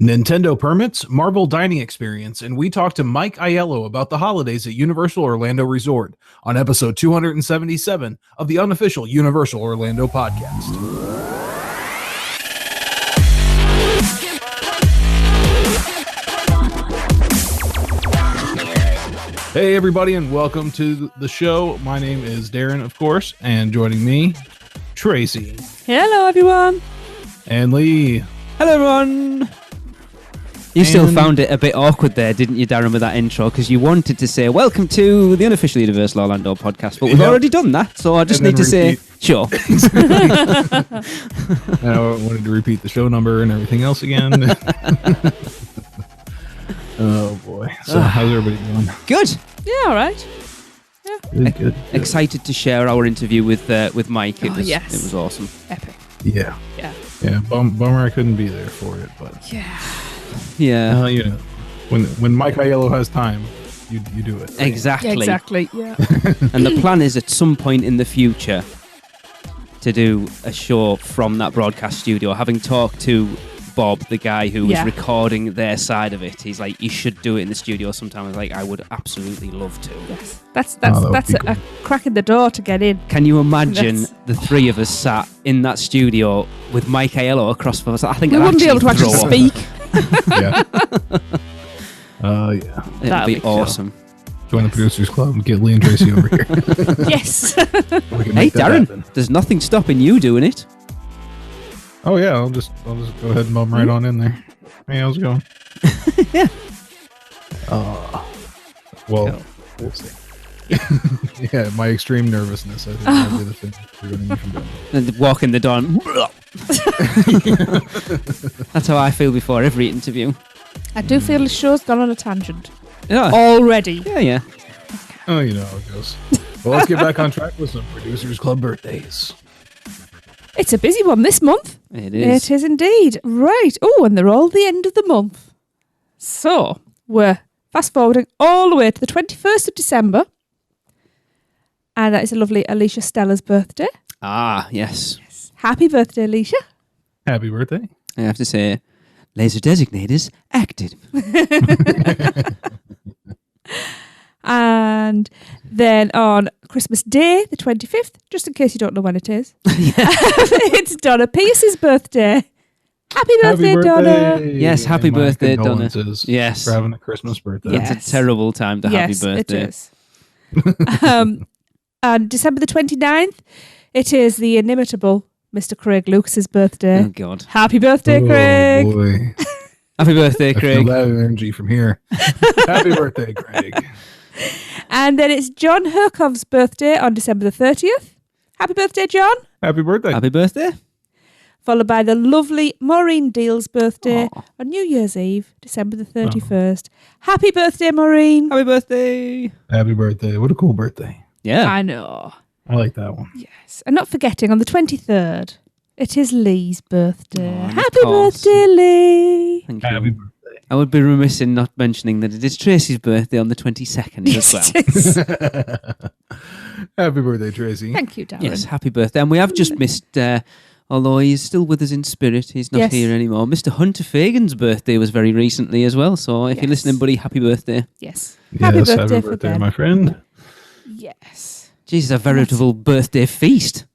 Nintendo permits, Marvel dining experience, and we talk to Mike Aiello about the holidays at Universal Orlando Resort on episode 277 of the unofficial Universal Orlando podcast. Hey everybody, and welcome to the show. My name is Darren, of course, and joining me, Tracy. Hello everyone. And Lee. Hello everyone. You still found it a bit awkward there, didn't you, Darren, with that intro? Because you wanted to say, welcome to the unofficial Universal Orlando podcast, but we've already done that, so I just need to say, sure. And I wanted to repeat the show number and everything else again. Oh, boy. So how's everybody doing? Good. Yeah, all right. Yeah. Good. Excited to share our interview with Mike. It was awesome. Epic. Yeah. Bummer I couldn't be there for it, but yeah. You know, when Mike Aiello has time, you do it. Right? Exactly. Yeah, exactly. Yeah. And the plan is at some point in the future to do a show from that broadcast studio. Having talked to Bob, the guy who was recording their side of it, he's like, you should do it in the studio sometime. I was like, I would absolutely love to. Yes. That's a crack in the door to get in. Can you imagine the three of us sat in that studio with Mike Aiello across from us? I think we wouldn't be able to actually speak. Yeah. It'd be awesome. Join the producers club and get Lee and Tracey over here. Yes. Hey Darren, there's nothing stopping you doing it. Oh yeah, I'll just go ahead and bum right on in there. Hey, how's it going? Yeah. We'll see. Yeah, my extreme nervousness, I think, might be the thing preventing me from doing it. And walk in the door. That's how I feel before every interview. I do feel the show's gone on a tangent. Yeah. Already. Yeah. Oh, you know how it goes. Well, let's get back on track with some producers club birthdays. It's a busy one this month. It is. It is indeed. Right. Oh, and they're all the end of the month. So, we're fast forwarding all the way to the 21st of December. And that is a lovely Alicia Stella's birthday. Ah, yes. Happy birthday, Alicia. Happy birthday. I have to say, laser designators active. And then on Christmas Day, the 25th, just in case you don't know when it is, it's Donna Pierce's birthday. Happy birthday, Donna. Yes, happy birthday, Donna. Yes. For having a Christmas birthday. Yes. It's a terrible time to happy birthday. It is. And December the 29th, it is the inimitable Mr. Craig Lucas's birthday. Oh, God. Happy birthday, Craig. Oh, boy. Happy birthday, Craig. I feel that energy from here. Happy birthday, Craig. And then it's John Herkov's birthday on December the 30th. Happy birthday, John. Happy birthday. Happy birthday. Followed by the lovely Maureen Deal's birthday on New Year's Eve, December the 31st. Happy birthday, Maureen. Happy birthday. Happy birthday. What a cool birthday. Yeah. I know. I like that one. Yes. And not forgetting, on the 23rd, it is Lee's birthday. Oh, Happy birthday, Lee. Thank you. Happy birthday. I would be remiss in not mentioning that it is Tracy's birthday on the 22nd as well. Happy birthday, Tracy. Thank you, Darren. Yes, happy birthday. And we have just missed, although he's still with us in spirit, he's not here anymore. Mr. Hunter Fagan's birthday was very recently as well. So if you're listening, buddy, happy birthday. Yes. Happy birthday, my friend. Yes. Jesus, a veritable birthday feast.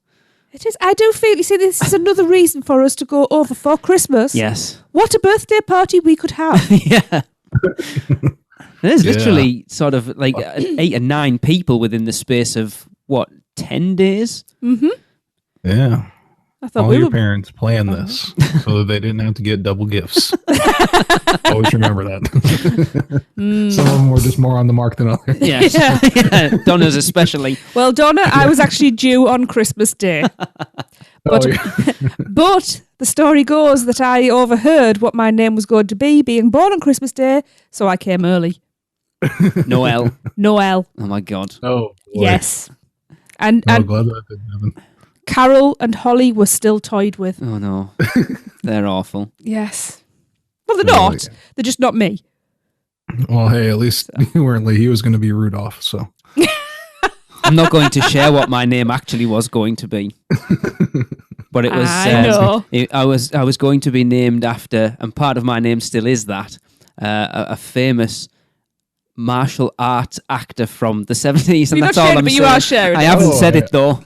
It is. I do feel, you see, this is another reason for us to go over for Christmas. Yes. What a birthday party we could have. Yeah. There's literally sort of like 8 or 9 people within the space of, 10 days? Mm-hmm. Yeah. I thought all your parents planned this so that they didn't have to get double gifts. Always remember that. Some of them were just more on the mark than others. Yes. Yeah. Donna's especially. Well, Donna, I was actually due on Christmas Day. But, but the story goes that I overheard what my name was going to be, being born on Christmas Day, so I came early. Noel. Noel. Oh, my God. Oh, boy. Yes. And glad that didn't happen. Carol and Holly were still toyed with. Oh, no. They're awful. Yes. Well, they're not. Yeah. They're just not me. Well, hey, at least you weren't Lee. He was going to be Rudolph, so. I'm not going to share what my name actually was going to be. But it was. I know. I was going to be named after, and part of my name still is that a famous martial arts actor from the 70s, and You're that's not all sharing I'm it, but saying. you are sharing I it. haven't said it though,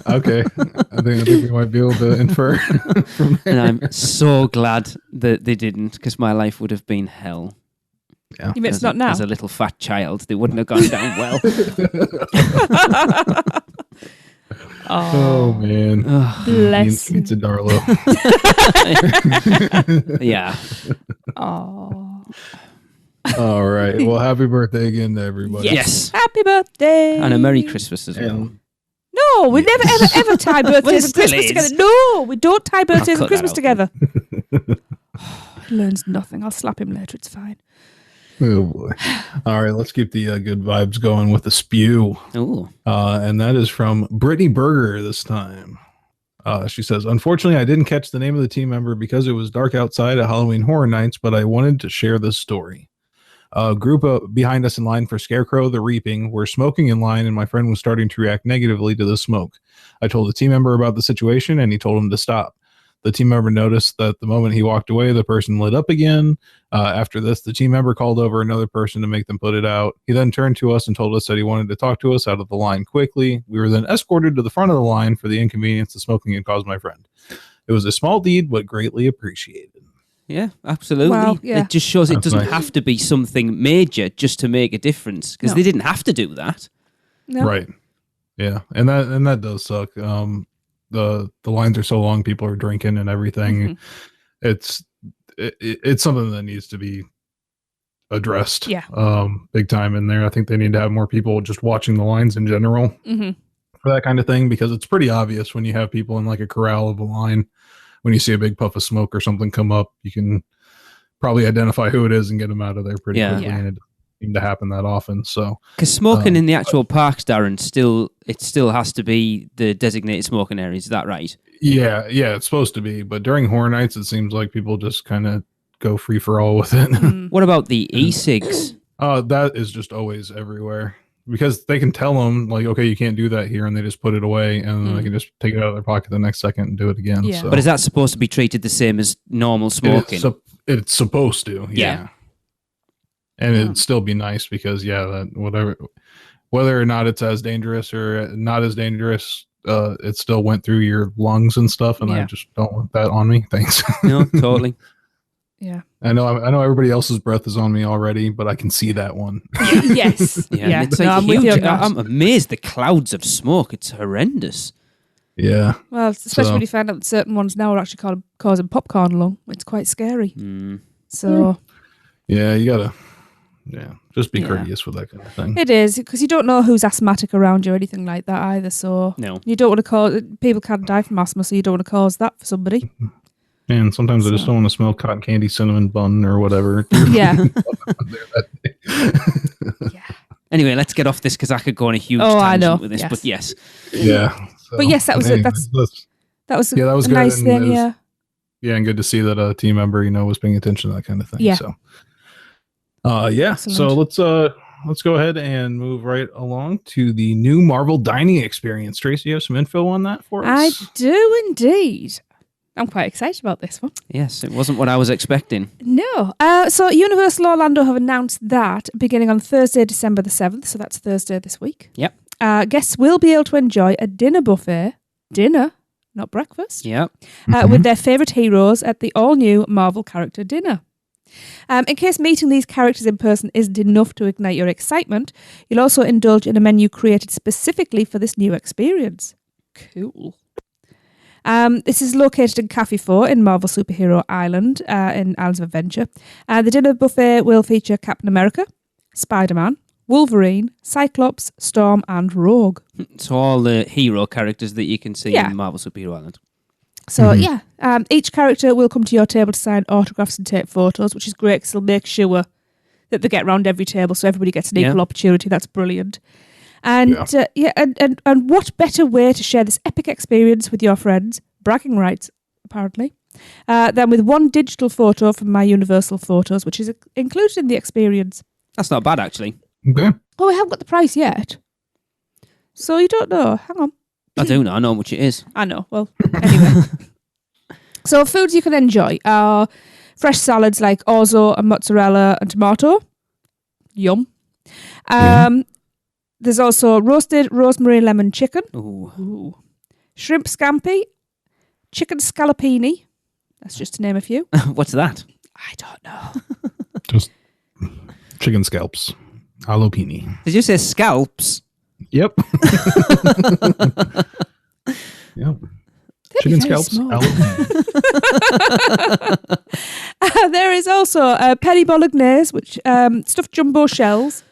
Okay. I think we might be able to infer from there. and I'm so glad that they didn't, because my life would have been hell. Yeah. You mean it's not now? As a little fat child, they wouldn't have gone down well. Oh man. Bless It's a Darlo. Yeah. Oh. All right. Well, happy birthday again to everybody. Yes. Happy birthday. And a Merry Christmas as well. And No, we never, ever tie birthdays and still Christmas is. together. No, we don't tie birthdays and cut that Christmas out. together. He learns nothing. I'll slap him later. It's fine. oh boy. All right. Let's keep the good vibes going with the SPEW. Ooh. And that is from Brittany Berger this time. She says, unfortunately, I didn't catch the name of the team member because it was dark outside at Halloween Horror Nights, but I wanted to share this story. A group behind us in line for Scarecrow the Reaping were smoking in line, and my friend was starting to react negatively to the smoke. I told the team member about the situation, and he told him to stop. The team member noticed that the moment he walked away, the person lit up again. After this, the team member called over another person to make them put it out. He then turned to us and told us that he wanted to talk to us out of the line quickly. We were then escorted to the front of the line for the inconvenience the smoking had caused my friend. It was a small deed, but greatly appreciated. Yeah, absolutely. Wow, yeah. It just shows it That's doesn't nice. have to be something major just to make a difference, because No. they didn't have to do that. No. Right. Yeah. And that does suck. The lines are so long, people are drinking and everything. Mhm. It's something that needs to be addressed. Yeah. Big time in there. I think they need to have more people just watching the lines in general Mm-hmm. for that kind of thing, because it's pretty obvious when you have people in like a corral of a line. When you see a big puff of smoke or something come up, you can probably identify who it is and get them out of there pretty Yeah. quickly. Yeah. And it doesn't seem to happen that often. So Because smoking in the actual parks, Darren, it still has to be the designated smoking areas. Is that right? yeah, it's supposed to be. But during Horror Nights, it seems like people just kind of go free for all with it. Mm. What about the e-cigs? That is just always everywhere, because they can tell them like, okay, you can't do that here, and they just put it away, and then they can just take it out of their pocket the next second and do it again. Yeah. So But is that supposed to be treated the same as normal smoking? it's supposed to, Yeah. And it'd still be nice because that whether or not it's as dangerous or not as dangerous, it still went through your lungs and stuff, and I Yeah. just don't want that on me. Thanks. No, totally. Yeah. I know everybody else's breath is on me already, but I can see that one. Yes. Yeah, Yeah. it's No, like I'm with you huge. on that. I'm amazed the clouds of smoke. It's horrendous. Yeah. Well, especially So- when you find out that certain ones now are actually causing popcorn lung. It's quite scary. Mm. So Yeah, you gotta just be Yeah. courteous with that kind of thing. it is, because you don't know who's asthmatic around you or anything like that either. So No. you don't want to cause people can die from asthma, so you don't want to cause that for somebody. And sometimes I just So- don't want to smell cotton candy cinnamon bun or whatever. Yeah. Anyway, let's get off this because I could go on a huge Oh, I tangent know. with this. Yes. But yes, Yeah. So, But yes, that was it. anyways, That was Yeah, that was a good, nice and thing. it was- Yeah. yeah, and good to see that a team member, was paying attention to that kind of thing. Yeah. So, yeah. Excellent. So let's go ahead and move right along to the new Marvel dining experience. Tracy, you have some info on that for I us? do indeed. I'm quite excited about this one. yes, it wasn't what I was expecting. No. So Universal Orlando have announced that beginning on Thursday, December the 7th, so that's Thursday this week, Yep. guests will be able to enjoy a dinner buffet, not breakfast, Yeah. with their favourite heroes at the all-new Marvel character dinner. In case meeting these characters in person isn't enough to ignite your excitement, you'll also indulge in a menu created specifically for this new experience. Cool. This is located in Cafe 4 in Marvel Superhero Island, in Islands of Adventure. The dinner buffet will feature Captain America, Spider-Man, Wolverine, Cyclops, Storm, and Rogue. So all the hero characters that you can see Yeah. in Marvel Superhero Island. So, each character will come to your table to sign autographs and take photos, which is great because they'll make sure that they get around every table so everybody gets an equal opportunity. That's brilliant. And and what better way to share this epic experience with your friends, bragging rights, apparently, than with one digital photo from My Universal Photos, which is included in the experience. That's not bad, actually. Okay. Oh, we haven't got the price yet. So you don't know. Hang on. I do know. I know how much it is. I know. Well, anyway. So foods you can enjoy are fresh salads like orzo and mozzarella and tomato. Yum. There's also roasted rosemary lemon chicken. Ooh. Shrimp scampi. Chicken scallopini. That's just to name a few. What's that? I don't know. Just chicken scalps. Jalapeno. Did you say scalps? Yep. Yep. Chicken scalps. There is also penny bolognese, which stuffed jumbo shells.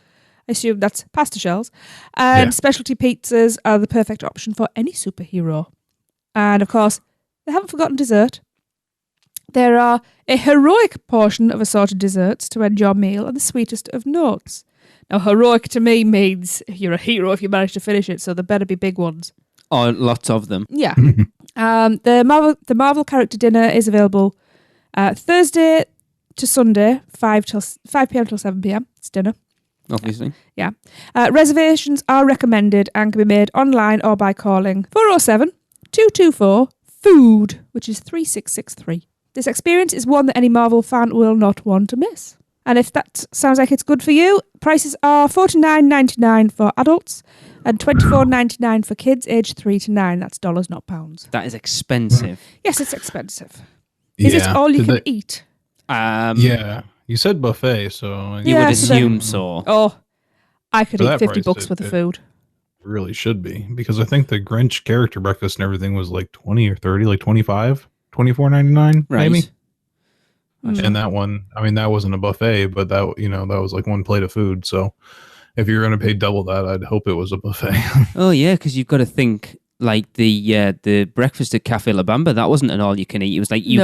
I assume that's pasta shells. And specialty pizzas are the perfect option for any superhero. And of course, they haven't forgotten dessert. There are a heroic portion of assorted desserts to end your meal and the sweetest of notes. Now, heroic to me means you're a hero if you manage to finish it, so there better be big ones. Oh, lots of them. Yeah. The Marvel character dinner is available Thursday to Sunday, 5 p.m. till 7 p.m. It's dinner. Obviously. Yeah. Reservations are recommended and can be made online or by calling 407-224-FOOD, which is 3663. This experience is one that any Marvel fan will not want to miss. And if that sounds like it's good for you, prices are $49.99 for adults and $24.99 for kids aged 3 to 9. That's dollars, not pounds. That is expensive. Yes, it's expensive. Is it all you can eat? Yeah. You said buffet, so... You would assume so. Oh, I could eat $50 worth of the food. It really should be, because I think the Grinch character breakfast and everything was like 20 or 30, like 25, $24.99, right. maybe. And that one, I mean, that wasn't a buffet, but that, that was like one plate of food. So if you're going to pay double that, I'd hope it was a buffet. Oh yeah, because you've got to think like the breakfast at Cafe La Bamba. That wasn't an all you can eat. It was like you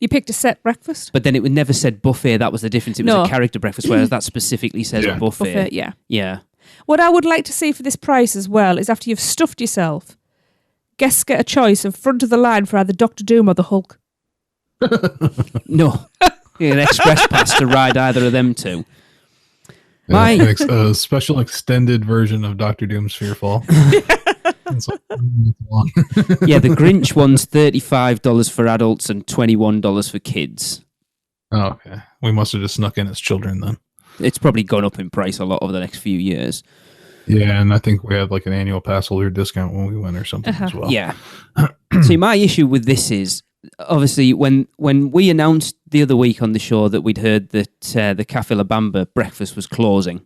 picked a set breakfast, but then it never said buffet. That was the difference. It was a character breakfast, whereas that specifically says a buffet. Yeah. What I would like to see for this price as well is after you've stuffed yourself, guests get a choice of front of the line for either Doctor Doom or the Hulk. No, an express pass to ride either of them two. A special extended version of Doctor Doom's Fearfall. Yeah, the Grinch one's $35 for adults and $21 for kids. Oh, okay. We must have just snuck in as children then. It's probably gone up in price a lot over the next few years. Yeah, and I think we had like an annual pass holder discount when we went or something as well. Yeah. See, my issue with this is, obviously, when we announced the other week on the show that we'd heard that the Cafe La Bamba breakfast was closing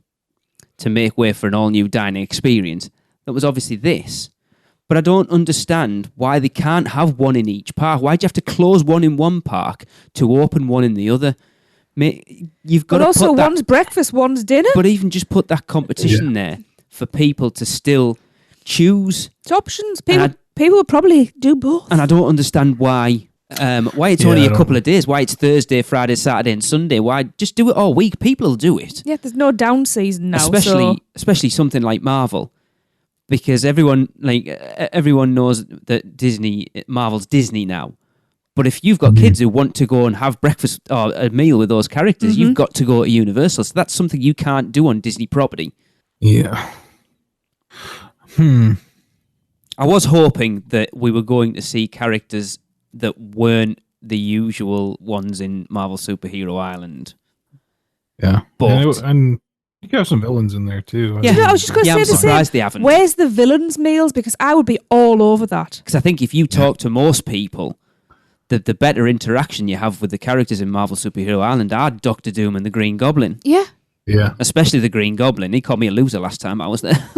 to make way for an all-new dining experience, that was obviously this. But I don't understand why they can't have one in each park. Why do you have to close one in one park to open one in the other? You've got but also one's breakfast, one's dinner. But even just put that competition there for people to still choose. It's options. People will probably do both. And I don't understand why it's only a couple of days. Why it's Thursday, Friday, Saturday, and Sunday. Why just do it all week? People will do it. Yeah, there's no down season now. Especially something like Marvel, because everyone knows that Marvel's Disney now. But if you've got kids who want to go and have breakfast or a meal with those characters, you've got to go to Universal. So that's something you can't do on Disney property. Yeah. I was hoping that we were going to see characters that weren't the usual ones in Marvel Superhero Island. Yeah. But and you have some villains in there too. Yeah, I was just going to say I'm surprised they haven't. Where's the villains' meals? Because I would be all over that. Because I think if you talk to most people, the better interaction you have with the characters in Marvel Superhero Island are Doctor Doom and the Green Goblin. Yeah. Yeah. Especially the Green Goblin. He called me a loser last time I was there.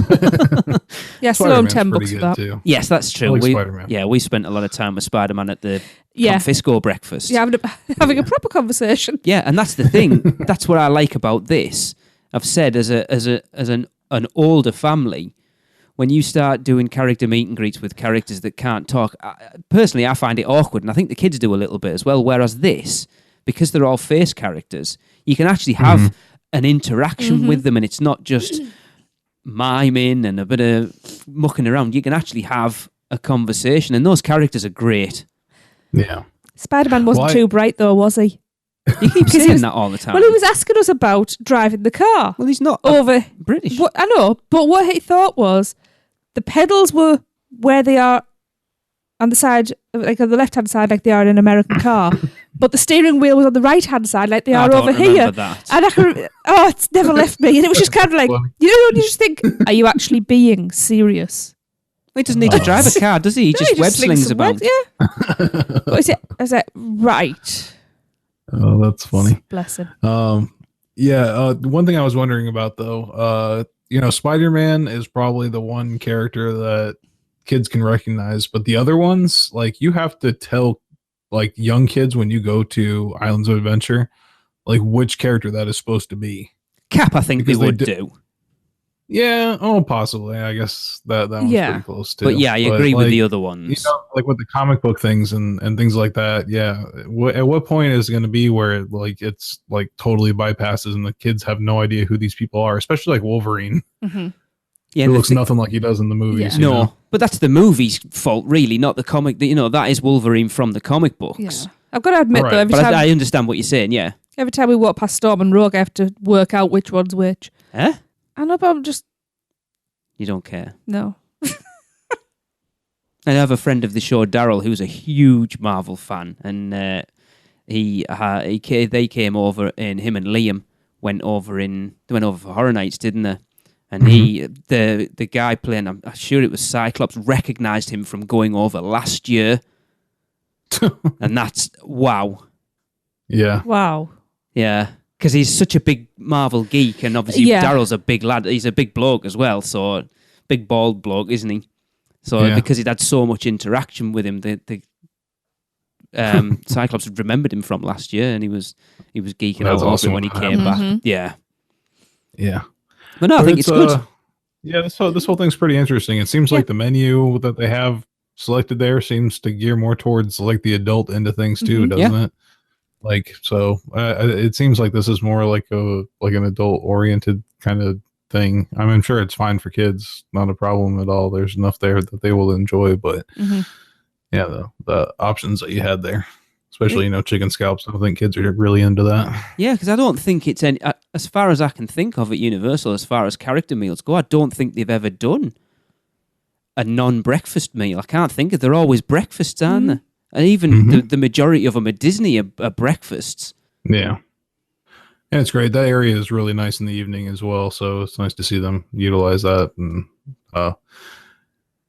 Yeah, still own $10 for that. Too. Yes, that's true. Spider-Man. Yeah, we spent a lot of time with Spider-Man at the Confisco breakfast. Yeah, having a proper conversation. Yeah, and that's the thing. That's what I like about this. I've said as an older family, when you start doing character meet and greets with characters that can't talk, personally, I find it awkward, and I think the kids do a little bit as well. Whereas this, because they're all face characters, you can actually have an interaction with them, and it's not just miming and a bit of mucking around. You can actually have a conversation, and those characters are great. Yeah. Spider-Man wasn't too bright, though, was he? You keep saying that all the time. Well, he was asking us about driving the car. Well, he's not over British. I know, but what he thought was the pedals were where they are on the side, like on the left-hand side, like they are in an American car, but the steering wheel was on the right-hand side, like they are over here. That. And it's never left me. And it was just kind of like, when you just think, are you actually being serious? He doesn't need to drive a car, does he? He just web slings about. Yeah. What is it? I was like, right. Oh, that's funny. Bless him. One thing I was wondering about though, Spider-Man is probably the one character that kids can recognize, but the other ones, like, you have to tell like young kids when you go to Islands of Adventure, like which character that is supposed to be. Cap, I think they would do. Yeah, possibly. I guess that one's pretty close too. But yeah, I agree with the other ones. Like with the comic book things and things like that. Yeah, at what point is it going to be where it's like totally bypasses and the kids have no idea who these people are, especially like Wolverine. Mm-hmm. Yeah, who looks nothing like he does in the movies. Yeah. No, but that's the movie's fault, really, not the comic. That is Wolverine from the comic books. Yeah. I've got to admit though, every time I understand what you're saying. Yeah. Every time we walk past Storm and Rogue, I have to work out which one's which. Huh? I know, but I'm just... You don't care? No. I have a friend of the show, Daryl, who's a huge Marvel fan, and they came over, and him and Liam went over for Horror Nights, didn't they? And the guy playing, I'm sure it was Cyclops, recognised him from going over last year, and that's wow. Yeah. Wow. Yeah. Because he's such a big Marvel geek, and obviously Daryl's a big lad. He's a big bloke as well, so big bald bloke, isn't he? So because he'd had so much interaction with him, the Cyclops remembered him from last year, and he was geeking out over when he came back. Yeah, yeah. But no, I think it's good. Yeah, this whole thing's pretty interesting. It seems like the menu that they have selected there seems to gear more towards like the adult end of things too, doesn't it? Like, so it seems like this is more like an adult oriented kind of thing. I mean, sure, it's fine for kids, not a problem at all. There's enough there that they will enjoy, but the options that you had there, especially chicken scalps, I don't think kids are really into that. Yeah, because I don't think it's any, as far as I can think of at Universal, as far as character meals go, I don't think they've ever done a non-breakfast meal. I can't think of. They're always breakfasts, aren't they? And even the majority of them at Disney are breakfasts. Yeah. And it's great. That area is really nice in the evening as well. So it's nice to see them utilize that. And,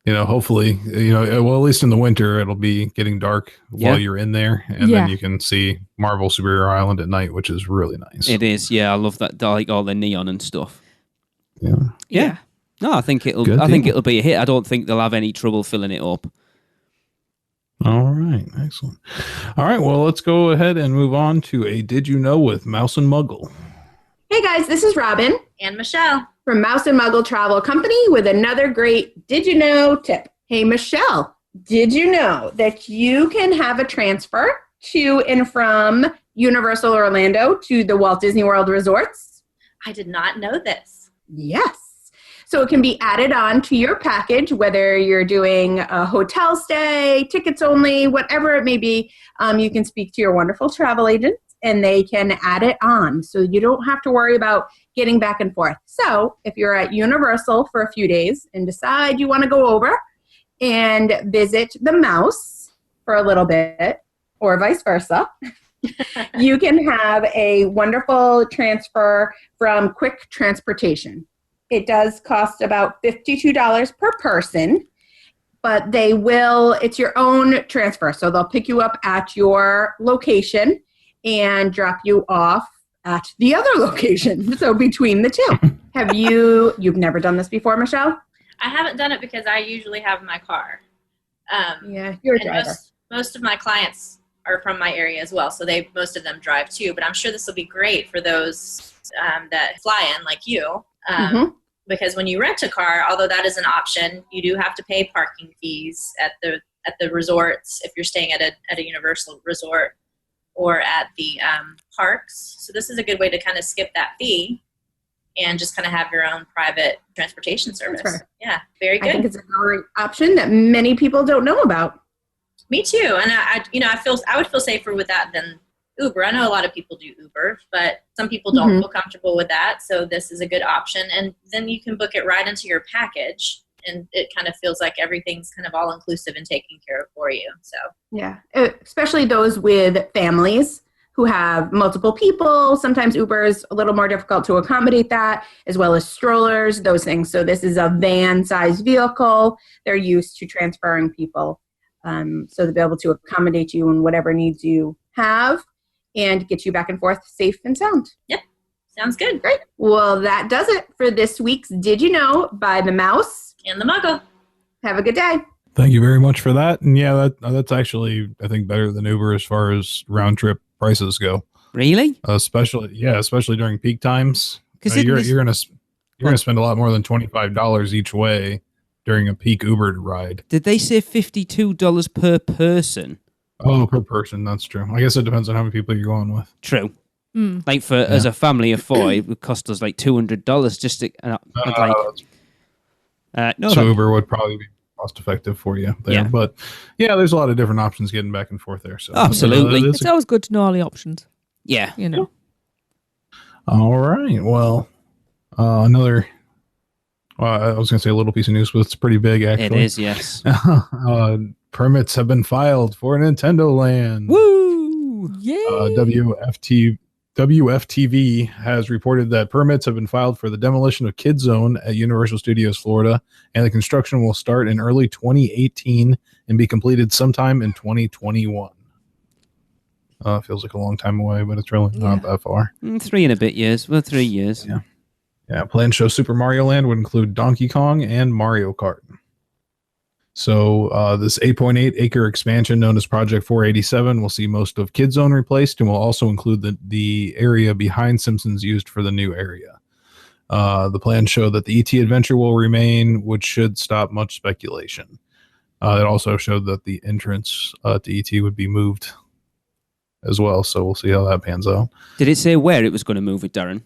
hopefully, at least in the winter, it'll be getting dark while you're in there. And then you can see Marvel Superior Island at night, which is really nice. It is. Yeah. I love that. Like all the neon and stuff. Yeah. Yeah. No, I think it'll be a hit. I don't think they'll have any trouble filling it up. All right, excellent. All right, well, let's go ahead and move on to a Did You Know with Mouse and Muggle. Hey guys, this is Robin and Michelle from Mouse and Muggle Travel Company with another great Did You Know tip. Hey Michelle, did you know that you can have a transfer to and from Universal Orlando to the Walt Disney World resorts? I did not know this. Yes. So it can be added on to your package, whether you're doing a hotel stay, tickets only, whatever it may be. You can speak to your wonderful travel agent and they can add it on. So you don't have to worry about getting back and forth. So if you're at Universal for a few days and decide you want to go over and visit the mouse for a little bit or vice versa, you can have a wonderful transfer from Quick Transportation. It does cost about $52 per person, but it's your own transfer. So they'll pick you up at your location and drop you off at the other location. So between the two. You've never done this before, Michelle? I haven't done it because I usually have my car. You're a driver. Most of my clients are from my area as well, so most of them drive too. But I'm sure this will be great for those that fly in, like you. Because when you rent a car, although that is an option, you do have to pay parking fees at the resorts if you're staying at a Universal resort or at the parks. So this is a good way to kind of skip that fee and just kind of have your own private transportation service. That's right. Yeah, very good. I think it's a great option that many people don't know about. Me too, and I would feel safer with that than Uber. I know a lot of people do Uber, but some people don't feel comfortable with that. So this is a good option. And then you can book it right into your package and it kind of feels like everything's kind of all inclusive and taken care of for you. So yeah, especially those with families who have multiple people. Sometimes Uber is a little more difficult to accommodate that, as well as strollers, those things. So this is a van-sized vehicle. They're used to transferring people. So they'll be able to accommodate you in whatever needs you have and get you back and forth safe and sound. Yep. Sounds good. Great. Well, that does it for this week's Did You Know by the Mouse and the Muggle. Have a good day. Thank you very much for that. And yeah, that's actually, I think, better than Uber as far as round trip prices go. Really? Especially during peak times. Because you're gonna spend a lot more than $25 each way during a peak Uber ride. Did they say $52 per person? Oh, per person. That's true. I guess it depends on how many people you're going with. True. Like as a family of 4, it would cost us like $200 just to so Uber would probably be cost effective for you there. Yeah. But yeah, there's a lot of different options getting back and forth there. So absolutely. It's always good to know all the options. Yeah. You know. All right. Well, I was going to say a little piece of news, but it's pretty big, actually. It is, yes. Permits have been filed for Nintendo Land. Woo! Yay! WFTV has reported that permits have been filed for the demolition of Kid Zone at Universal Studios Florida, and the construction will start in early 2018 and be completed sometime in 2021. Feels like a long time away, but it's really not that far. 3 and a bit years. Well, 3 years. Yeah. Planned show Super Mario Land would include Donkey Kong and Mario Kart. So this 8.8 acre expansion known as Project 487 will see most of Kid Zone replaced and will also include the area behind Simpsons used for the new area. The plans show that the ET adventure will remain, which should stop much speculation. It also showed that the entrance to ET would be moved as well, so we'll see how that pans out. Did it say where it was going to move it, Darren?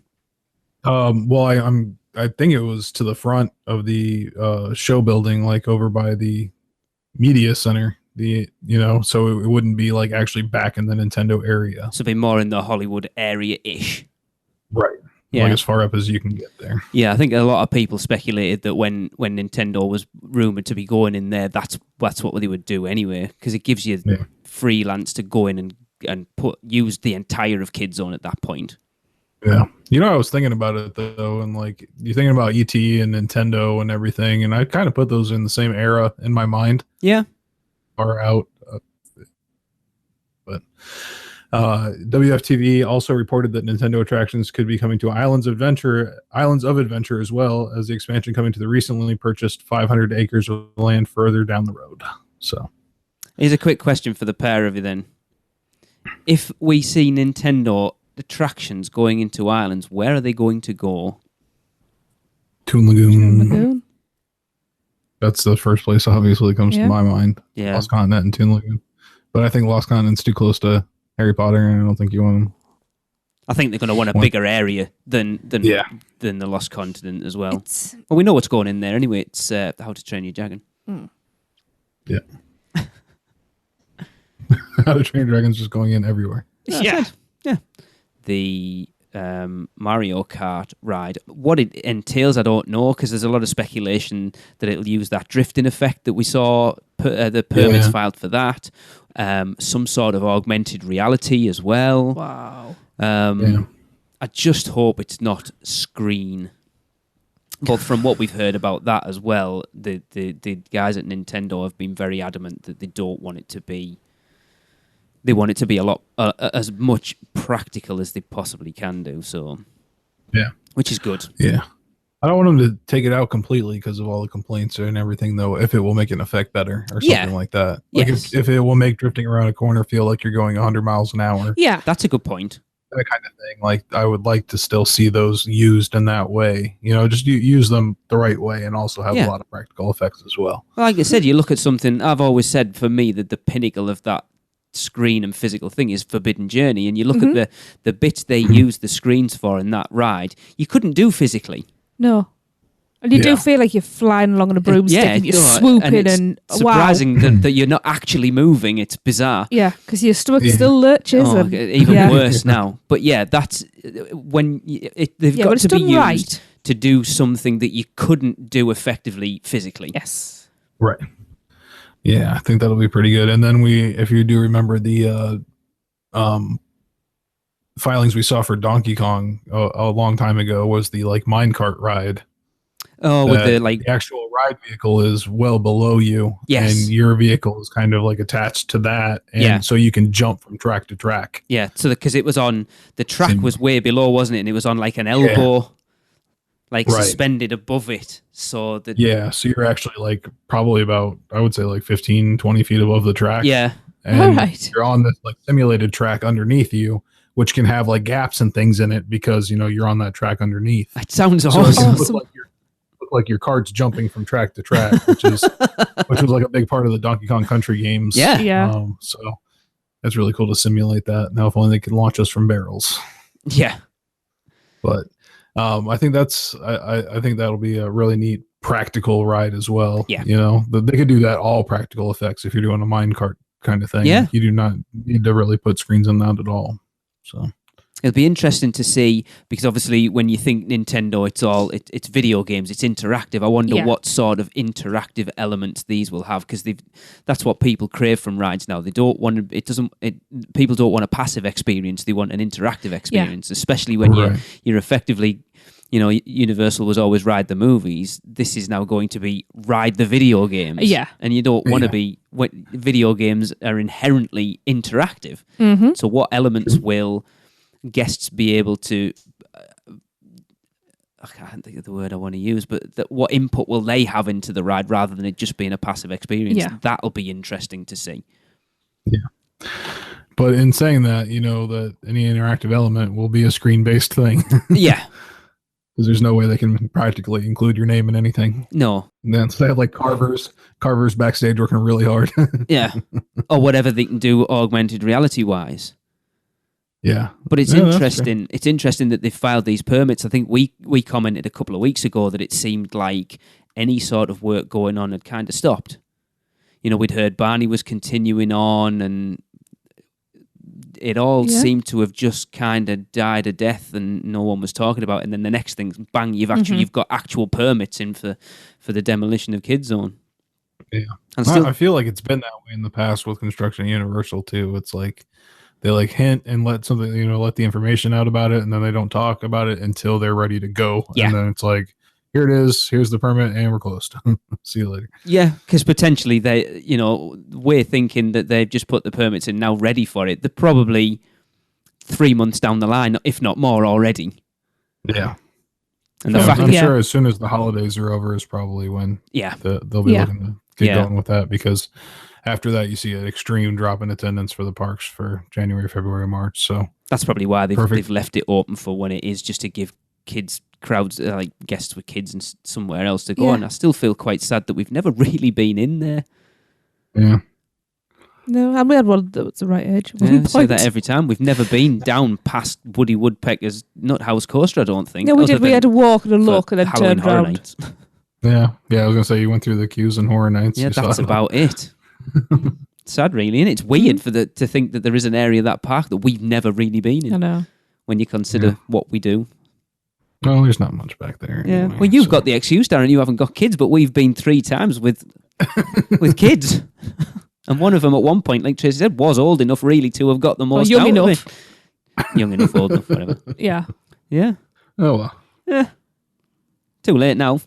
Well, I think it was to the front of the show building, like over by the media center. So it wouldn't be like actually back in the Nintendo area. So it'd be more in the Hollywood area-ish. Right. Yeah. Like as far up as you can get there. Yeah, I think a lot of people speculated that when Nintendo was rumored to be going in there, that's what they would do anyway, because it gives you freelance to go in and use the entire of Kid Zone at that point. Yeah. I was thinking about it, though, and like, you're thinking about E.T. and Nintendo and everything, and I kind of put those in the same era in my mind. Yeah. Far out. But WFTV also reported that Nintendo attractions could be coming to Islands of Adventure as well, as the expansion coming to the recently purchased 500 acres of land further down the road. So, here's a quick question for the pair of you then. If we see Nintendo attractions going into islands, where are they going to go? Toon Lagoon. That's the first place obviously comes to my mind. Yeah. Lost Continent and Toon Lagoon. But I think Lost Continent's too close to Harry Potter, and I don't think you want them. I think they're going to want a bigger area than the Lost Continent as well. Well, we know what's going in there anyway. It's How to Train Your Dragon. Yeah. How to Train Your Dragon's just going in everywhere. Yeah. The Mario Kart ride, what it entails, I don't know, because there's a lot of speculation that it'll use that drifting effect that we saw, the permits filed for that, some sort of augmented reality as well. Wow. I just hope it's not screen. But from what we've heard about that as well, the guys at Nintendo have been very adamant that they don't want it to be. They want it to be a lot as much practical as they possibly can do. So, which is good. Yeah, I don't want them to take it out completely because of all the complaints and everything, though. If it will make an effect better or something like that, like if it will make drifting around a corner feel like you're going 100 miles an hour. Yeah, that's a good point. That kind of thing. Like, I would like to still see those used in that way. Just use them the right way and also have a lot of practical effects as well. Like I said, you look at something. I've always said for me that the pinnacle of that screen and physical thing is Forbidden Journey, and you look at the bits they use the screens for in that ride, you couldn't do physically. No. And you do feel like you're flying along on a broomstick and you're swooping, and surprising that you're not actually moving. It's bizarre. Yeah, because your stomach still lurches. Even worse now. But that's when they've got to be used to do something that you couldn't do effectively physically. Yes. Right. Yeah, I think that'll be pretty good. And then if you do remember the filings we saw for Donkey Kong a long time ago, was the like minecart ride. Oh, with the actual ride vehicle is well below you, yes, and your vehicle is kind of like attached to that, and so you can jump from track to track. Yeah, so because it was on the track was way below, wasn't it? And it was on like an elbow, suspended above it, so that so you're actually like probably about, I would say, like 15, 20 feet above the track. Yeah, and you're on this like simulated track underneath you, which can have like gaps and things in it because you're on that track underneath. That sounds so awesome. It look like your cart's jumping from track to track, which was like a big part of the Donkey Kong Country games. Yeah. So it's really cool to simulate that. Now, if only they could launch us from barrels. Yeah. But I think I think that'll be a really neat practical ride as well. Yeah. They could do that all practical effects if you're doing a minecart kind of thing. Yeah. You do not need to really put screens on that at all. So it'll be interesting to see, because obviously when you think Nintendo, it's video games, it's interactive. I wonder what sort of interactive elements these will have, because that's what people crave from rides now. They don't want people don't want a passive experience. They want an interactive experience, especially when you're effectively, Universal was always ride the movies. This is now going to be ride the video games. Yeah. And you don't want to be, video games are inherently interactive. Mm-hmm. So what elements will guests be able to I can't think of the word I want to use, but what input will they have into the ride rather than it just being a passive experience? That'll be interesting to see. But in saying that, that any interactive element will be a screen-based thing. Because there's no way they can practically include your name in anything. No. And then so they have like carvers backstage working really hard. Or whatever they can do augmented reality wise. Yeah. But it's interesting. It's interesting that they've filed these permits. I think we commented a couple of weeks ago that it seemed like any sort of work going on had kind of stopped. We'd heard Barney was continuing on, and it all seemed to have just kind of died a death, and no one was talking about it. And then the next thing, bang, you've got actual permits in for the demolition of Kid Zone. Yeah. And I feel like it's been that way in the past with construction at Universal too. It's like they like hint and let something, let the information out about it, and then they don't talk about it until they're ready to go. Yeah. And then it's like, here it is, here's the permit, and we're closed. See you later. Yeah, because potentially they, we're thinking that they've just put the permits in now ready for it. They're probably 3 months down the line, if not more already. Yeah. And the fact I'm sure as soon as the holidays are over is probably when they'll be looking to get going with that, because after that, you see an extreme drop in attendance for the parks for January, February, March. So that's probably why they've left it open for when it is, just to give crowds, like guests with kids and somewhere else to go. Yeah. And I still feel quite sad that we've never really been in there. Yeah. No, and we had one that was the right age. I say that every time. We've never been down past Woody Woodpecker's Nuthouse Coaster, I don't think. No, we did. We had to walk and a look and then turned around. Yeah, I was going to say, you went through the queues and Horror Nights. Yeah, that's about it. Sad, really, and it's weird to think that there is an area of that park that we've never really been in. I know. When you consider what we do. Well, there's not much back there. Yeah. Anyway, well, you've got the excuse, Darren. You haven't got kids, but we've been 3 times with kids, and one of them at one point, like Tracy said, was old enough really to have got the most. Young enough. Young enough, old enough, whatever. Yeah. Yeah. Oh well. Yeah. Too late now.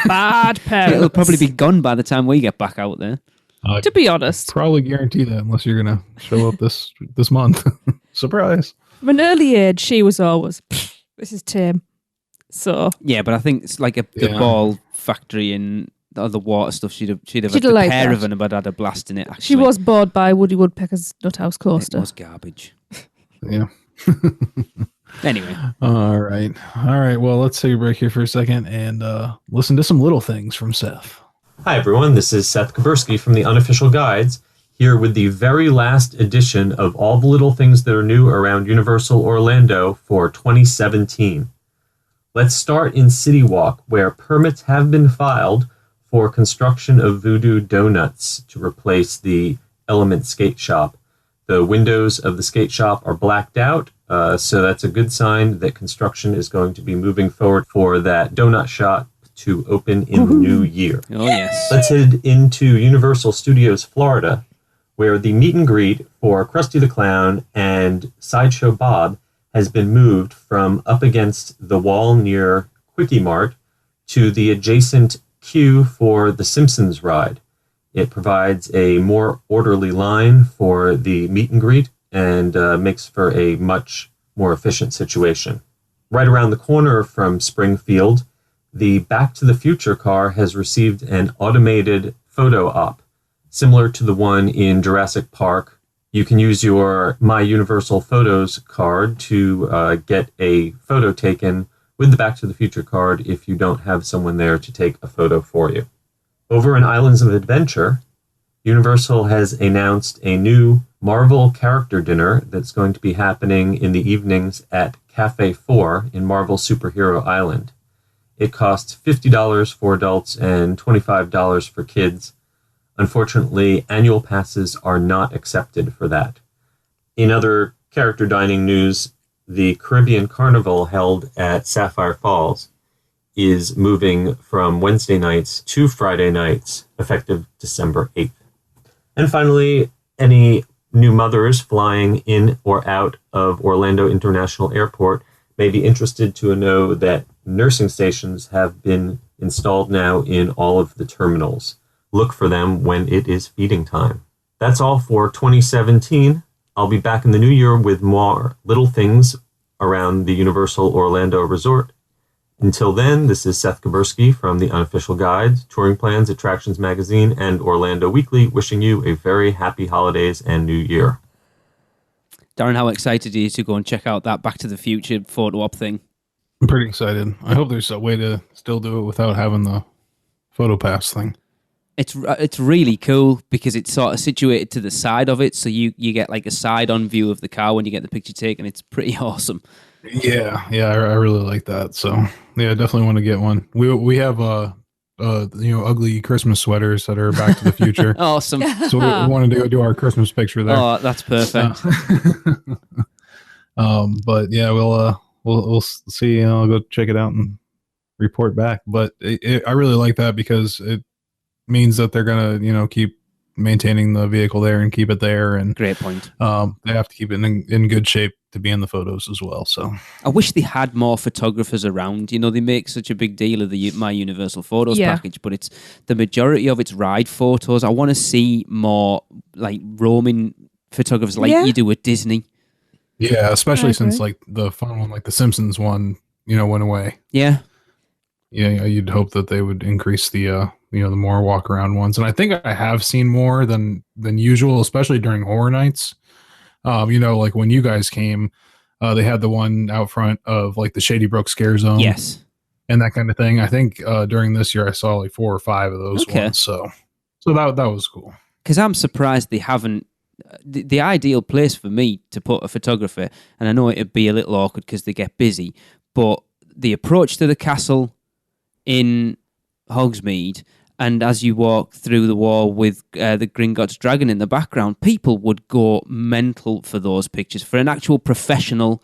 Bad parents. It'll probably be gone by the time we get back out there. To be honest, probably guarantee that, unless you're gonna show up this month. Surprise. From an early age, she was always, this is tame. So yeah, but I think it's like the ball factory and the other water stuff. She'd have had a like pair that. of them, but had a blast in it. Actually. She was bored by Woody Woodpecker's Nuthouse Coaster. It was garbage. Yeah. Anyway. All right. Well, let's take a break here for a second and listen to some little things from Seth. Hi, everyone. This is Seth Kabursky from the Unofficial Guides, here with the very last edition of all the little things that are new around Universal Orlando for 2017. Let's start in City Walk, where permits have been filed for construction of Voodoo Donuts to replace the Element Skate Shop. The windows of the skate shop are blacked out, So that's a good sign that construction is going to be moving forward for that donut shop to open in the new year. Oh, yes. Let's head into Universal Studios Florida, where the meet and greet for Krusty the Clown and Sideshow Bob has been moved from up against the wall near Quickie Mart to the adjacent queue for the Simpsons ride. It provides a more orderly line for the meet and greet and makes for a much more efficient situation. Right around the corner from Springfield, the Back to the Future car has received an automated photo op, similar to the one in Jurassic Park. You can use your My Universal Photos card to get a photo taken with the Back to the Future card if you don't have someone there to take a photo for you. Over in Islands of Adventure, Universal has announced a new Marvel character dinner that's going to be happening in the evenings at Cafe 4 in Marvel Superhero Island. It costs $50 for adults and $25 for kids. Unfortunately, annual passes are not accepted for that. In other character dining news, the Caribbean Carnival held at Sapphire Falls is moving from Wednesday nights to Friday nights, effective December 8th. And finally, any new mothers flying in or out of Orlando International Airport may be interested to know that nursing stations have been installed now in all of the terminals. Look for them when it is feeding time. That's all for 2017. I'll be back in the new year with more little things around the Universal Orlando Resort. Until then, this is Seth Kaburski from the Unofficial Guides, Touring Plans, Attractions Magazine, and Orlando Weekly, wishing you a very happy holidays and New Year. Darren, how excited are you to go and check out that Back to the Future photo op thing? I'm pretty excited. I hope there's a way to still do it without having the photo pass thing. It's really cool because it's sort of situated to the side of it, so you get like a side-on view of the car when you get the picture taken. It's pretty awesome. Yeah, I really like that. So yeah, I definitely want to get one. We have ugly Christmas sweaters that are Back to the Future. Awesome. So we wanted to go do our Christmas picture there. Oh, that's perfect. But yeah, we'll see. I'll go check it out and report back. But I really like that because it means that they're gonna keep maintaining the vehicle there and keep it there. And great point. They have to keep it in good shape to be in the photos as well. So I wish they had more photographers around. They make such a big deal of the My Universal Photos package, but it's the majority of it's ride photos. I want to see more like roaming photographers like you do at Disney. Yeah, especially since like the fun one, like the Simpsons one, went away. Yeah. Yeah, you'd hope that they would increase the the more walk around ones. And I think I have seen more than usual, especially during horror nights. Like when you guys came, they had the one out front of like the Shady Brook Scare Zone. Yes. And that kind of thing. I think during this year I saw like 4 or 5 of those ones. So that was cool. Because I'm surprised they haven't. The ideal place for me to put a photographer, and I know it'd be a little awkward because they get busy, but the approach to the castle in Hogsmeade, and as you walk through the wall with the Gringotts Dragon in the background, people would go mental for those pictures. For an actual professional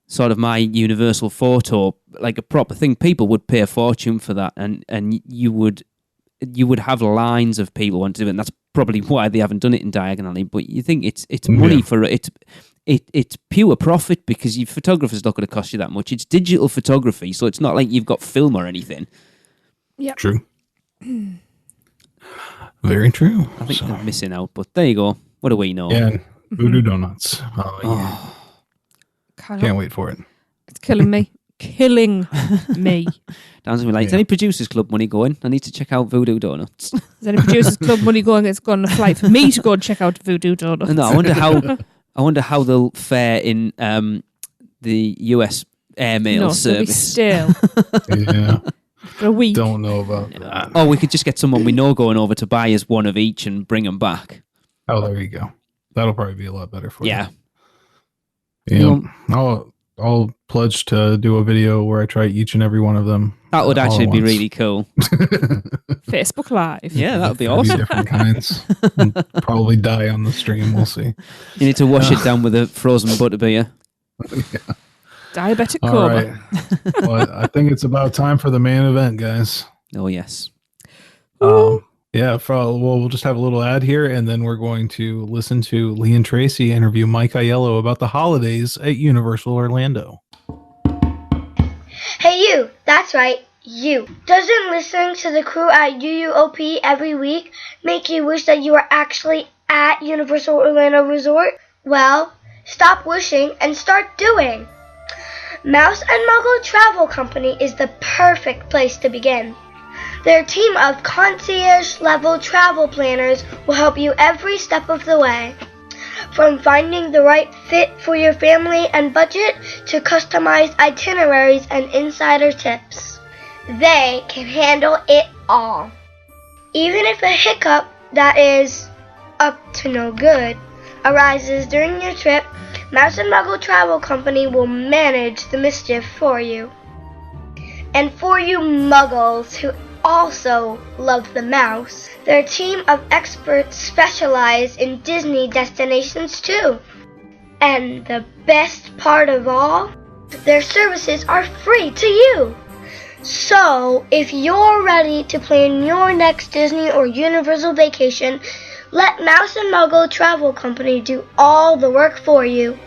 sort of My Universal photo, like a proper thing, people would pay a fortune for that, and you would have lines of people wanting to do it, and that's probably why they haven't done it in Diagon. But you think it's money for it. It's pure profit because your photographer's not going to cost you that much. It's digital photography, so it's not like you've got film or anything. Yeah, true. Very true. I think they're missing out, but there you go. What do we know? Yeah, Voodoo Donuts. Oh, yeah. Can't wait for it. It's killing me. Killing me. Dan's gonna be like, is any Producers Club money going? I need to check out Voodoo Donuts. Is any Producers Club money going? It's going to fly for me to go and check out Voodoo Donuts. No, I wonder how they'll fare in the US airmail service. Still. Yeah. For a week. Don't know about that. Or we could just get someone we know going over to buy us one of each and bring them back. Oh, there you go. That'll probably be a lot better for you. Yeah. I'll pledge to do a video where I try each and every one of them. That would actually be really cool. Facebook Live. Yeah, that would be awesome. Different kinds. Probably die on the stream. We'll see. You need to wash it down with a frozen butterbeer. Diabetic All coma. right. Well, I think it's about time for the main event, guys. Oh, yes. Yeah, we'll just have a little ad here, and then we're going to listen to Lee and Tracey interview Mike Aiello about the holidays at Universal Orlando. Hey you, that's right, you. Doesn't listening to the crew at UUOP every week make you wish that you were actually at Universal Orlando Resort? Well, stop wishing and start doing. Mouse and Muggle Travel Company is the perfect place to begin. Their team of concierge-level travel planners will help you every step of the way. From finding the right fit for your family and budget to customized itineraries and insider tips. They can handle it all. Even if a hiccup that is up to no good arises during your trip, Mouse and Muggle Travel Company will manage the mischief for you. And for you muggles who also love the mouse, their team of experts specialize in Disney destinations too. And the best part of all, their services are free to you. So, if you're ready to plan your next Disney or Universal vacation, let Mouse and Muggle Travel Company do all the work for you.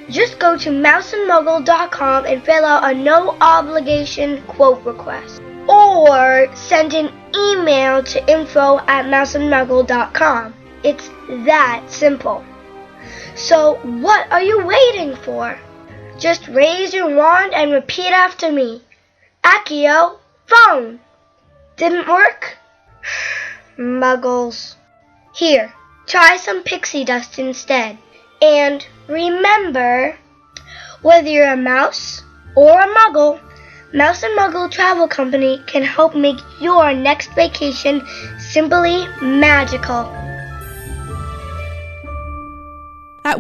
Just go to mouseandmuggle.com and fill out a no-obligation quote request. Or send an email to info@mouseandmuggle.com. It's that simple. So what are you waiting for? Just raise your wand and repeat after me. Accio, phone. Didn't work? Muggles. Here, try some pixie dust instead. And remember, whether you're a mouse or a muggle, Mouse and Muggle Travel Company can help make your next vacation simply magical.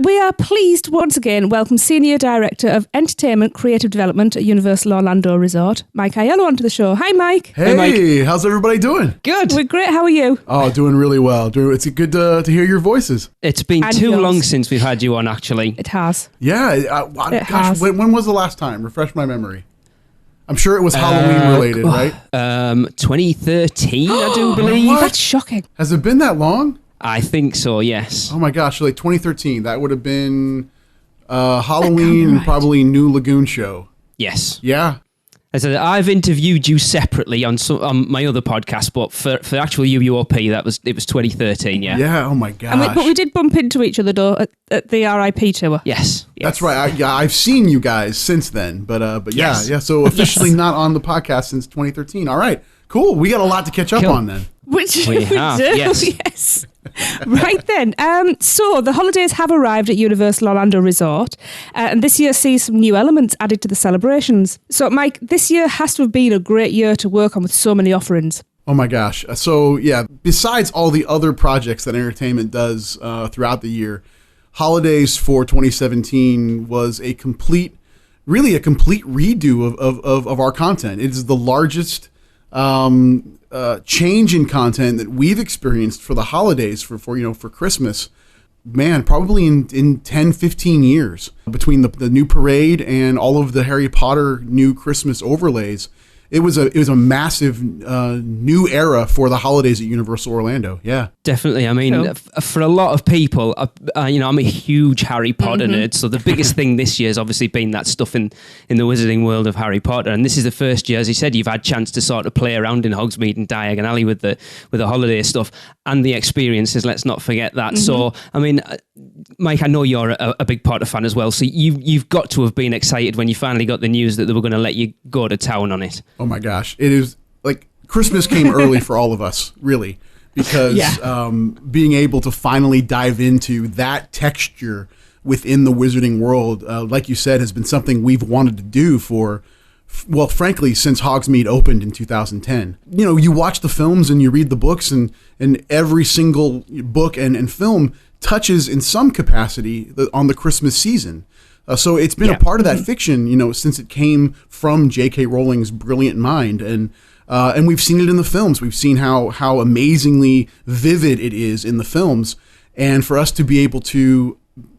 We are pleased once again welcome Senior Director of Entertainment Creative Development at Universal Orlando Resort, Mike Aiello, onto the show. Hi, Mike. Hey, Mike. How's everybody doing? Good. We're great. How are you? Oh, doing really well. It's good to hear your voices. It's been And too yours. long since we've had you on, actually. It has. Yeah. It has. When was the last time? Refresh my memory. I'm sure it was Halloween related, right? 2013, I do believe. What? That's shocking. Has it been that long? I think so, yes. Oh my gosh, like 2013. That would have been Halloween and right. probably New Lagoon show. Yes. Yeah. I said I've interviewed you separately on my other podcast, but for actual UUOP, it was 2013, yeah. Yeah. Oh my gosh. But we did bump into each other, though, at the RIP tour. Yes. That's right. I've seen you guys since then, but yeah, Yes. yeah. So officially not on the podcast since 2013. All right, cool. We got a lot to catch up Cool. on then. Which We we have, do, yes. Right then. So the holidays have arrived at Universal Orlando Resort, and this year sees some new elements added to the celebrations. So, Mike, this year has to have been a great year to work on with so many offerings. Oh my gosh. So yeah, besides all the other projects that entertainment does throughout the year, Holidays for 2017 was a complete redo of our content. It is the largest change in content that we've experienced for the holidays for Christmas. Man, probably in 10, 15 years, between the new parade and all of the Harry Potter new Christmas overlays. It was a massive new era for the holidays at Universal Orlando. Yeah, Definitely. I mean, Cool. for a lot of people, I'm a huge Harry Potter nerd. So the biggest thing this year has obviously been that stuff in the wizarding world of Harry Potter. And this is the first year, as you said, you've had chance to sort of play around in Hogsmeade and Diagon Alley with the holiday stuff and the experiences. Let's not forget that. So, I mean, Mike, I know you're a big Potter fan as well. So you've got to have been excited when you finally got the news that they were going to let you go to town on it. Oh my gosh. It is like Christmas came early for all of us, really, because being able to finally dive into that texture within the wizarding world, like you said, has been something we've wanted to do frankly, since Hogsmeade opened in 2010. You know, you watch the films and you read the books, and every single book and film touches in some capacity on the Christmas season. So it's been a part of that fiction, since it came from J.K. Rowling's brilliant mind, and we've seen it in the films. We've seen how amazingly vivid it is in the films, and for us to be able to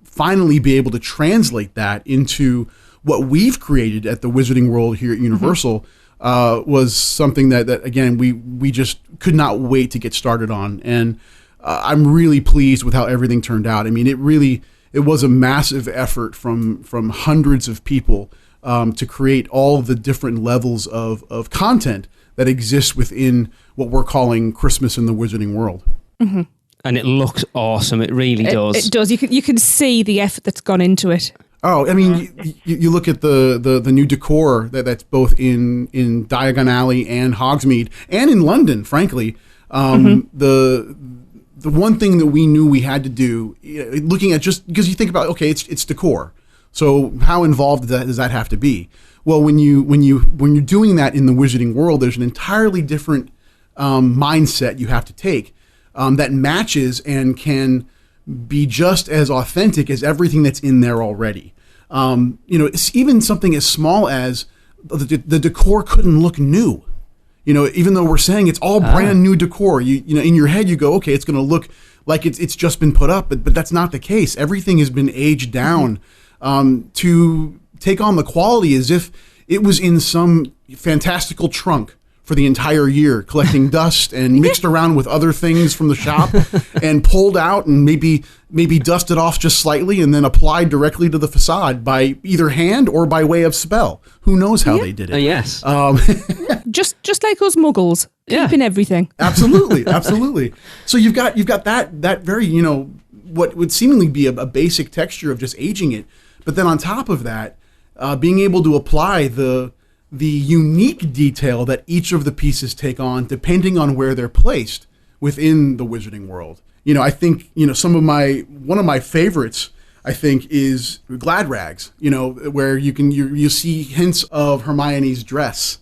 finally be able to translate that into what we've created at the Wizarding World here at Universal was something that again, we just could not wait to get started on. And I'm really pleased with how everything turned out. I mean, it was a massive effort from hundreds of people to create all the different levels of content that exists within what we're calling Christmas in the Wizarding World. Mm-hmm. And it looks awesome. It really does. It does. You can see the effort that's gone into it. Oh, I mean, you look at the new decor that's both in Diagon Alley and Hogsmeade and in London, frankly. The one thing that we knew we had to do, looking at just because you think about, okay, it's decor. So how involved does that have to be? Well, when you're doing that in the Wizarding World, there's an entirely different mindset you have to take that matches and can be just as authentic as everything that's in there already. It's even something as small as the decor couldn't look new. Even though we're saying it's all brand new decor, in your head you go, okay, it's going to look like it's just been put up, but that's not the case. Everything has been aged down to take on the quality as if it was in some fantastical trunk for the entire year, collecting dust and mixed around with other things from the shop and pulled out and maybe dusted off just slightly and then applied directly to the facade by either hand or by way of spell. Who knows how they did it? Yes. Just like us muggles, keeping everything. Absolutely. So you've got that very, what would seemingly be a basic texture of just aging it. But then on top of that, being able to apply the unique detail that each of the pieces take on depending on where they're placed within the Wizarding World. I think, one of my favorites, I think, is Glad Rags, where you see hints of Hermione's dress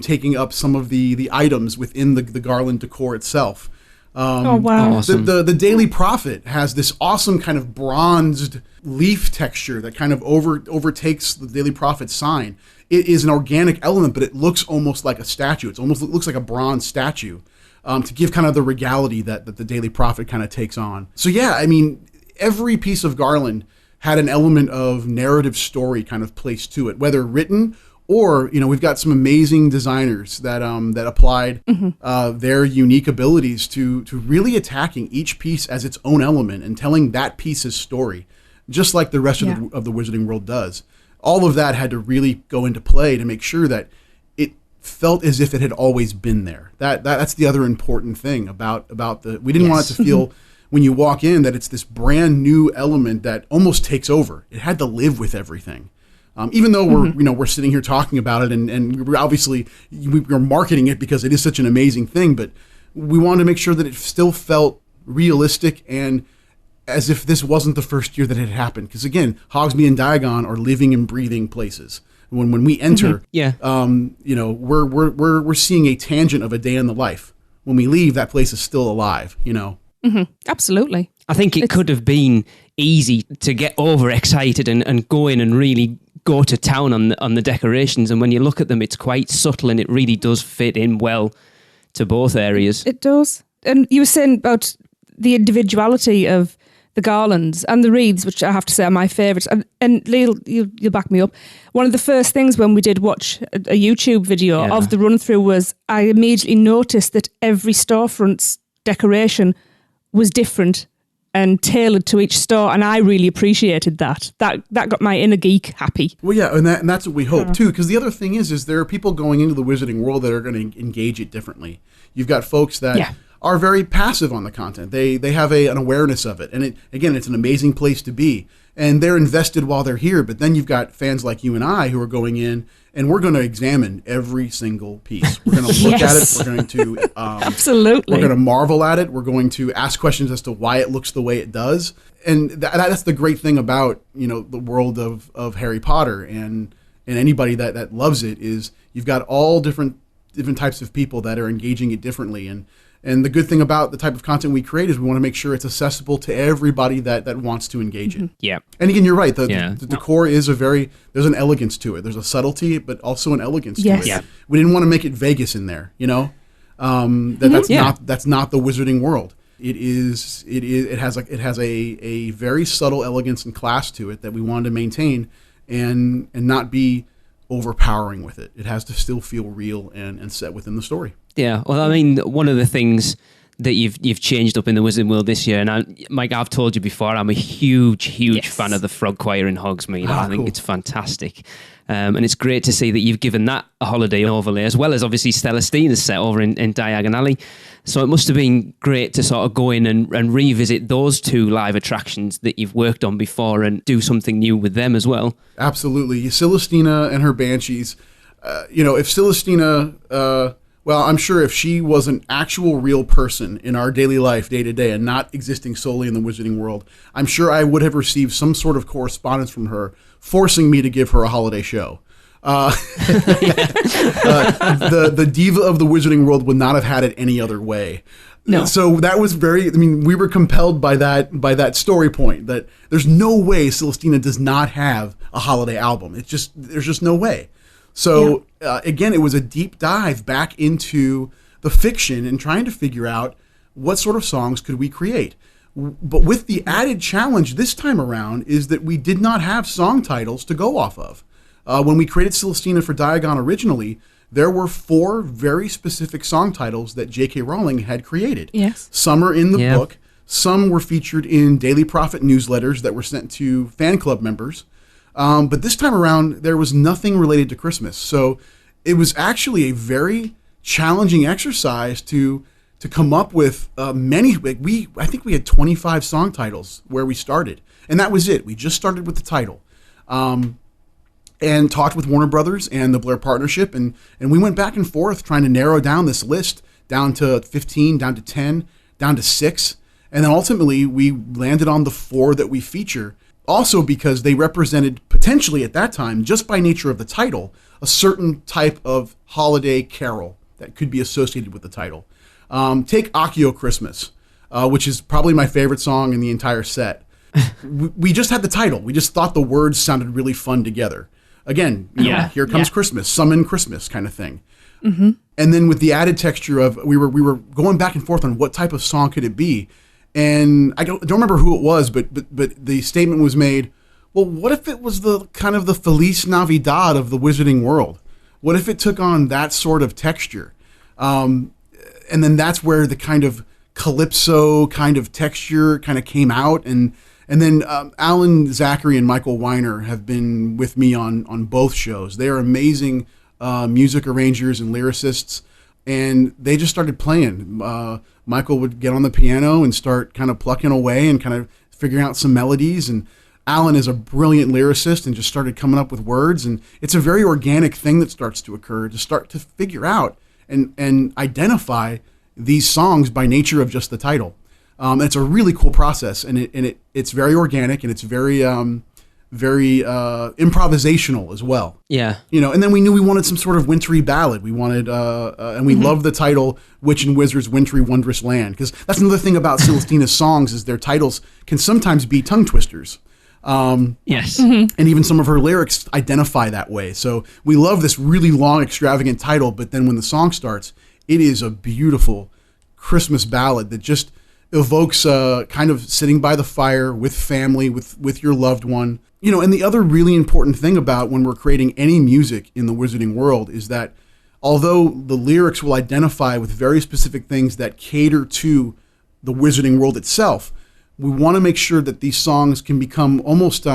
taking up some of the items within the garland decor itself. Oh, wow. Awesome. The Daily Prophet has this awesome kind of bronzed leaf texture that kind of overtakes the Daily Prophet sign. It is an organic element, but it looks almost like a statue. It looks like a bronze statue to give kind of the regality that the Daily Prophet kind of takes on. So yeah, I mean, every piece of garland had an element of narrative story kind of placed to it, whether written or, we've got some amazing designers that applied their unique abilities to really attacking each piece as its own element and telling that piece's story, just like the rest of the Wizarding World does. All of that had to really go into play to make sure that it felt as if it had always been there. That's the other important thing about we didn't want it to feel when you walk in that it's this brand new element that almost takes over. It had to live with everything. Even though we're sitting here talking about it and we're obviously we're marketing it because it is such an amazing thing, but we wanted to make sure that it still felt realistic and as if this wasn't the first year that it had happened. Because again, Hogsmeade and Diagon are living and breathing places. When we enter, we're seeing a tangent of a day in the life. When we leave, that place is still alive. Absolutely. I think it could have been easy to get overexcited and go in and really go to town on the decorations. And when you look at them, it's quite subtle and it really does fit in well to both areas. It does. And you were saying about the individuality of the garlands and the wreaths, which I have to say are my favourites. And Lee, you'll back me up. One of the first things when we did watch a YouTube video of the run-through was I immediately noticed that every storefront's decoration was different and tailored to each store, and I really appreciated that. That got my inner geek happy. Well, yeah, and that's what we hope too. Because the other thing is there are people going into the Wizarding World that are going to engage it differently. You've got folks that are very passive on the content. They have an awareness of it, and it's an amazing place to be, and they're invested while they're here. But then you've got fans like you and I who are going in, and we're going to examine every single piece. We're going to look at it. We're going to absolutely. We're going to marvel at it. We're going to ask questions as to why it looks the way it does, and that's the great thing about the world of Harry Potter and anybody that loves it is you've got all different types of people that are engaging it differently. And the good thing about the type of content we create is we want to make sure it's accessible to everybody that wants to engage it. Yeah. And again, you're right. The decor is there's an elegance to it. There's a subtlety, but also an elegance to it. Yeah. We didn't want to make it Vegas in there, that's not the Wizarding World. It has a very subtle elegance and class to it that we wanted to maintain and not be overpowering with it. It has to still feel real and set within the story. Yeah, well, I mean, one of the things that you've changed up in the Wizarding World this year, and Mike, I've told you before, I'm a huge fan of the Frog Choir in Hogsmeade. I think it's fantastic. And it's great to see that you've given that a holiday overlay, as well as obviously Celestina's set over in Diagon Alley. So it must have been great to sort of go in and revisit those two live attractions that you've worked on before and do something new with them as well. Absolutely. Celestina and her Banshees, if Celestina... well, I'm sure if she was an actual real person in our daily life, day to day, and not existing solely in the Wizarding World, I'm sure I would have received some sort of correspondence from her forcing me to give her a holiday show. The diva of the Wizarding World would not have had it any other way. No. So that was we were compelled by that story point that there's no way Celestina does not have a holiday album. There's just no way. So again, it was a deep dive back into the fiction and trying to figure out what sort of songs could we create. But with the added challenge this time around is that we did not have song titles to go off of. When we created Celestina for Diagon originally, there were 4 very specific song titles that J.K. Rowling had created. Yes. Some are in the book. Some were featured in Daily Prophet newsletters that were sent to fan club members. But this time around, there was nothing related to Christmas. So it was actually a very challenging exercise to come up with many. I think we had 25 song titles where we started. And that was it. We just started with the title. And talked with Warner Brothers and the Blair Partnership. And we went back and forth trying to narrow down this list down to 15, down to 10, down to 6. And then ultimately, we landed on the 4 that we feature. Also because they represented potentially at that time, just by nature of the title, a certain type of holiday carol that could be associated with the title. Take Accio Christmas, which is probably my favorite song in the entire set. We just had the title. We just thought the words sounded really fun together. Again, here comes Christmas, summon Christmas kind of thing. Mm-hmm. And then with the added texture of, we were going back and forth on what type of song could it be. And I don't remember who it was, but the statement was made, well, what if it was the kind of the Feliz Navidad of the Wizarding World? What if it took on that sort of texture? And then that's where the kind of calypso kind of texture kind of came out. And then Alan Zachary and Michael Weiner have been with me on both shows. They are amazing music arrangers and lyricists. And they just started playing. Michael would get on the piano and start kind of plucking away and kind of figuring out some melodies. And Alan is a brilliant lyricist and just started coming up with words. And it's a very organic thing that starts to occur to start to figure out and identify these songs by nature of just the title. It's a really cool process, and it's very organic and it's very improvisational as well. Yeah. And then we knew we wanted some sort of wintry ballad. We wanted, and we loved the title Witch and Wizard's Wintry Wondrous Land, because that's another thing about Celestina's songs is their titles can sometimes be tongue twisters. Yes. And even some of her lyrics identify that way. So we love this really long, extravagant title, but then when the song starts, it is a beautiful Christmas ballad that just evokes kind of sitting by the fire with family, with your loved one. And the other really important thing about when we're creating any music in the Wizarding World is that although the lyrics will identify with very specific things that cater to the Wizarding World itself, we want to make sure that these songs can become almost,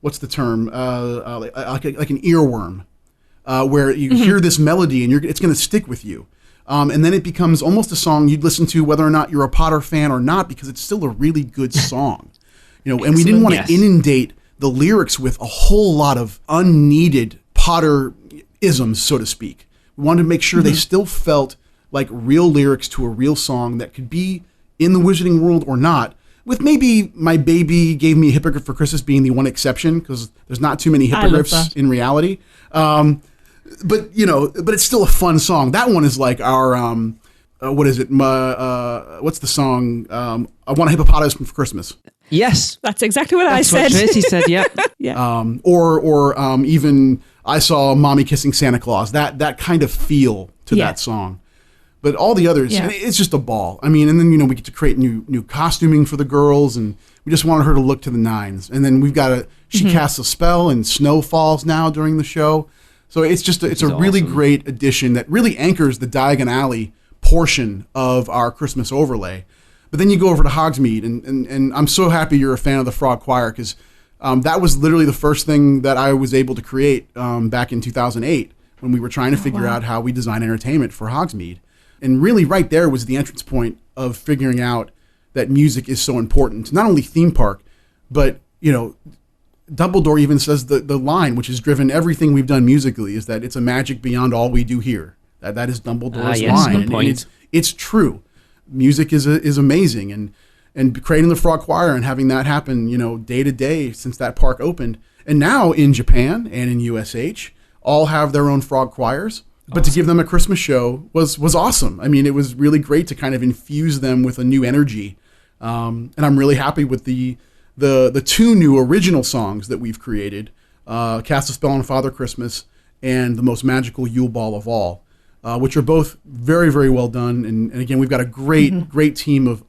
what's the term, like an earworm, where you hear this melody and it's going to stick with you. And then it becomes almost a song you'd listen to whether or not you're a Potter fan or not, because it's still a really good song. And we didn't want to inundate the lyrics with a whole lot of unneeded Potter isms, so to speak. We wanted to make sure they still felt like real lyrics to a real song that could be in the Wizarding World or not, with maybe My Baby Gave Me a Hippogriff for Christmas being the one exception, because there's not too many hippogriffs in reality. But it's still a fun song. That one is like our, what is it? What's the song? I Want a Hippopotamus for Christmas. Yes. That's exactly what I said. That's what Tracy said, yeah. Yeah. Or even I Saw Mommy Kissing Santa Claus. That kind of feel to that song. But all the others, it's just a ball. I mean, and then, we get to create new costuming for the girls, and we just wanted her to look to the nines. And then we've got she casts a spell and snow falls now during the show. So it's a really great addition that really anchors the Diagon Alley portion of our Christmas overlay. But then you go over to Hogsmeade, and I'm so happy you're a fan of the Frog Choir, because that was literally the first thing that I was able to create back in 2008 when we were trying to figure out how we design entertainment for Hogsmeade. And really right there was the entrance point of figuring out that music is so important to not only theme park, but, Dumbledore even says the line, which has driven everything we've done musically, is that it's a magic beyond all we do here. That is Dumbledore's line. And it's true. Music is amazing. And creating the Frog Choir and having that happen, day to day since that park opened. And now in Japan and in USH, all have their own frog choirs. But to give them a Christmas show was awesome. I mean, it was really great to kind of infuse them with a new energy. And I'm really happy with the two new original songs that we've created, Cast a Spell on Father Christmas and The Most Magical Yule Ball of All, which are both very, very well done. And again, we've got a great team of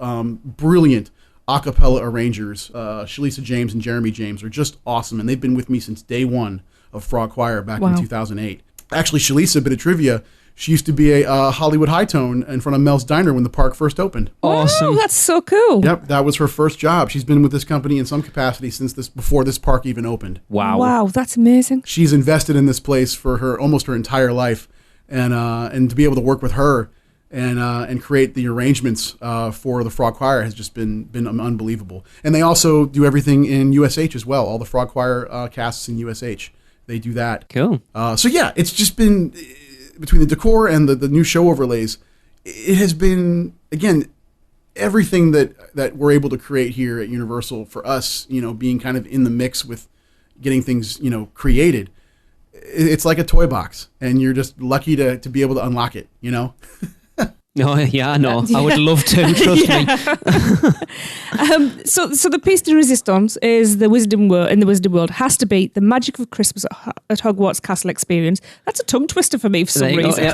brilliant a cappella arrangers. Shalisa James and Jeremy James are just awesome, and they've been with me since day one of Frog Choir back in 2008. Actually, Shalisa, bit of trivia, she used to be a Hollywood high tone in front of Mel's Diner when the park first opened. Awesome. Wow, that's so cool. Yep, that was her first job. She's been with this company in some capacity before this park even opened. Wow, that's amazing. She's invested in this place for almost her entire life, and to be able to work with her and create the arrangements for the Frog Choir has just been unbelievable. And they also do everything in USH as well. All the Frog Choir casts in USH, they do that. Cool. So yeah, it's just been, between the decor and the new show overlays, it has been, again, everything that we're able to create here at Universal for us, being kind of in the mix with getting things, created. It's like a toy box, and you're just lucky to be able to unlock it, Oh, yeah, I know. I would love to, trust me. So the piece de resistance is the Wisdom World. In the Wisdom World has to be the magic of Christmas at Hogwarts Castle experience. That's a tongue twister for me for some reason.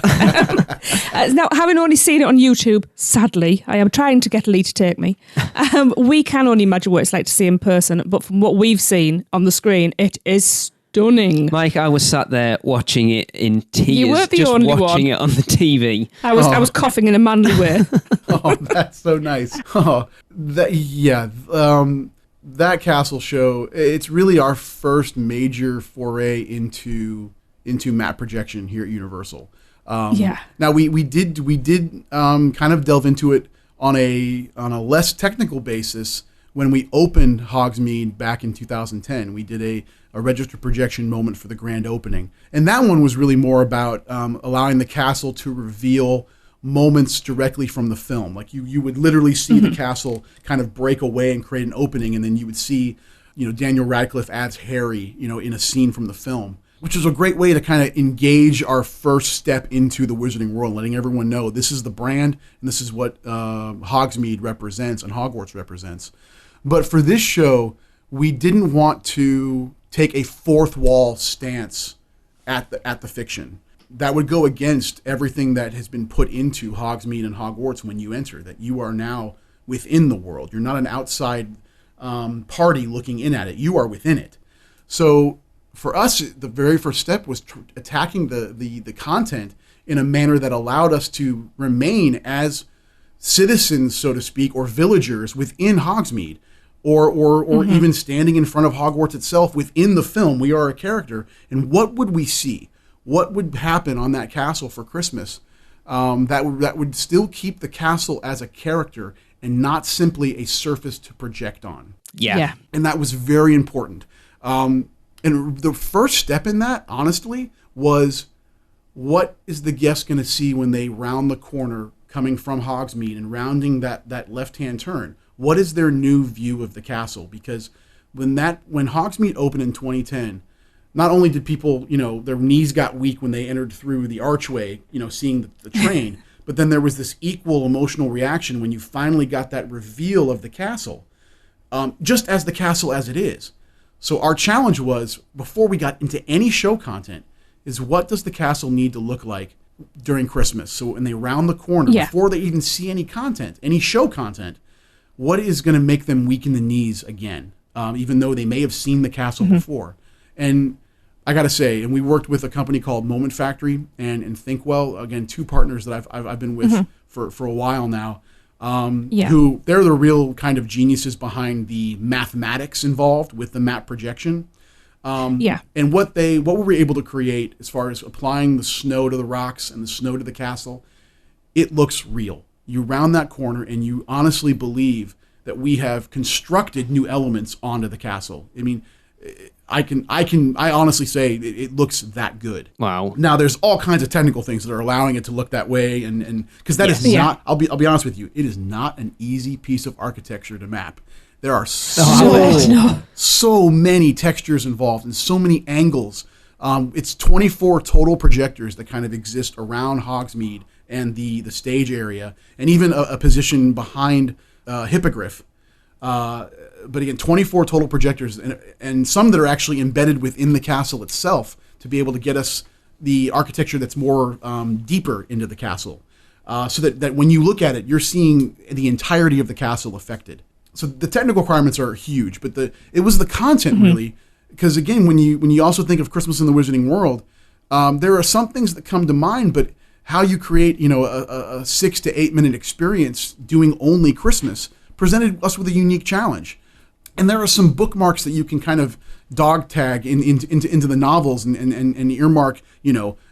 Now, having only seen it on YouTube, sadly, I am trying to get Lee to take me. We can only imagine what it's like to see in person, but from what we've seen on the screen, it is stunning. Mike, I was sat there watching it in tears. You weren't the just only watching one. it on the TV. I was coughing in a manly way. Oh, that's so nice. Oh, that castle show, it's really our first major foray into map projection here at Universal. Now we did kind of delve into it on a less technical basis when we opened Hogsmeade back in 2010. We did a register projection moment for the grand opening. And that one was really more about allowing the castle to reveal moments directly from the film. Like you would literally see the castle kind of break away and create an opening, and then you would see, Daniel Radcliffe as Harry, in a scene from the film, which is a great way to kind of engage our first step into the Wizarding World, letting everyone know this is the brand and this is what Hogsmeade represents and Hogwarts represents. But for this show, we didn't want to take a fourth wall stance at the fiction. That would go against everything that has been put into Hogsmeade and Hogwarts when you enter, that you are now within the world. You're not an outside party looking in at it. You are within it. So for us, the very first step was attacking the content in a manner that allowed us to remain as citizens, so to speak, or villagers within Hogsmeade. Or even standing in front of Hogwarts itself within the film. We are a character. And what would we see? What would happen on that castle for Christmas that would still keep the castle as a character and not simply a surface to project on? Yeah. And that was very important. And the first step in that, honestly, was what is the guest going to see when they round the corner coming from Hogsmeade and rounding that left-hand turn? What is their new view of the castle? Because when Hogsmeade opened in 2010, not only did people, their knees got weak when they entered through the archway, seeing the train, but then there was this equal emotional reaction when you finally got that reveal of the castle, just as the castle as it is. So our challenge was, before we got into any show content, is what does the castle need to look like during Christmas. So when they round the corner, before they even see any content, any show content, what is going to make them weaken the knees again, even though they may have seen the castle before? And I got to say, and we worked with a company called Moment Factory and Thinkwell, again, two partners that I've been with for a while now, who they're the real kind of geniuses behind the mathematics involved with the map projection. And what we were able to create as far as applying the snow to the rocks and the snow to the castle, it looks real. You round that corner and you honestly believe that we have constructed new elements onto the castle. I mean, I honestly say it looks that good. Wow. Now there's all kinds of technical things that are allowing it to look that way, and because that is not, I'll be honest with you, it is not an easy piece of architecture to map. There are so many textures involved and so many angles. It's 24 total projectors that kind of exist around Hogsmeade and the stage area, and even a position behind Hippogriff. But again, 24 total projectors, and some that are actually embedded within the castle itself to be able to get us the architecture that's more deeper into the castle. So that when you look at it, you're seeing the entirety of the castle affected. So the technical requirements are huge, but it was the content really, because again, when you also think of Christmas in the Wizarding World, there are some things that come to mind, but how you create a 6 to 8 minute experience doing only Christmas presented us with a unique challenge. And there are some bookmarks that you can kind of dog tag into the novels and earmark,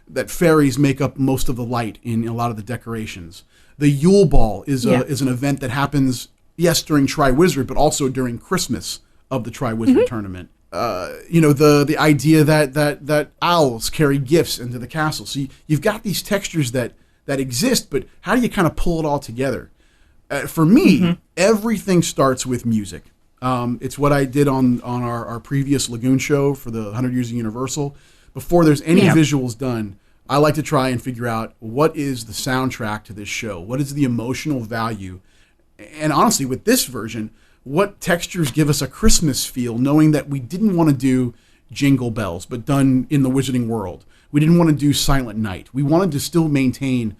that fairies make up most of the light in a lot of the decorations. The Yule Ball is an event that happens, yes, during Triwizard, but also during Christmas of the Triwizard tournament. The idea that owls carry gifts into the castle. So you've got these textures that exist, but how do you kind of pull it all together? For me, everything starts with music. It's what I did on our previous Lagoon show for the 100 Years of Universal. Before there's any visuals done, I like to try and figure out what is the soundtrack to this show? What is the emotional value? And honestly, with this version, what textures give us a Christmas feel, knowing that we didn't want to do Jingle Bells, but done in the Wizarding World. We didn't want to do Silent Night. We wanted to still maintain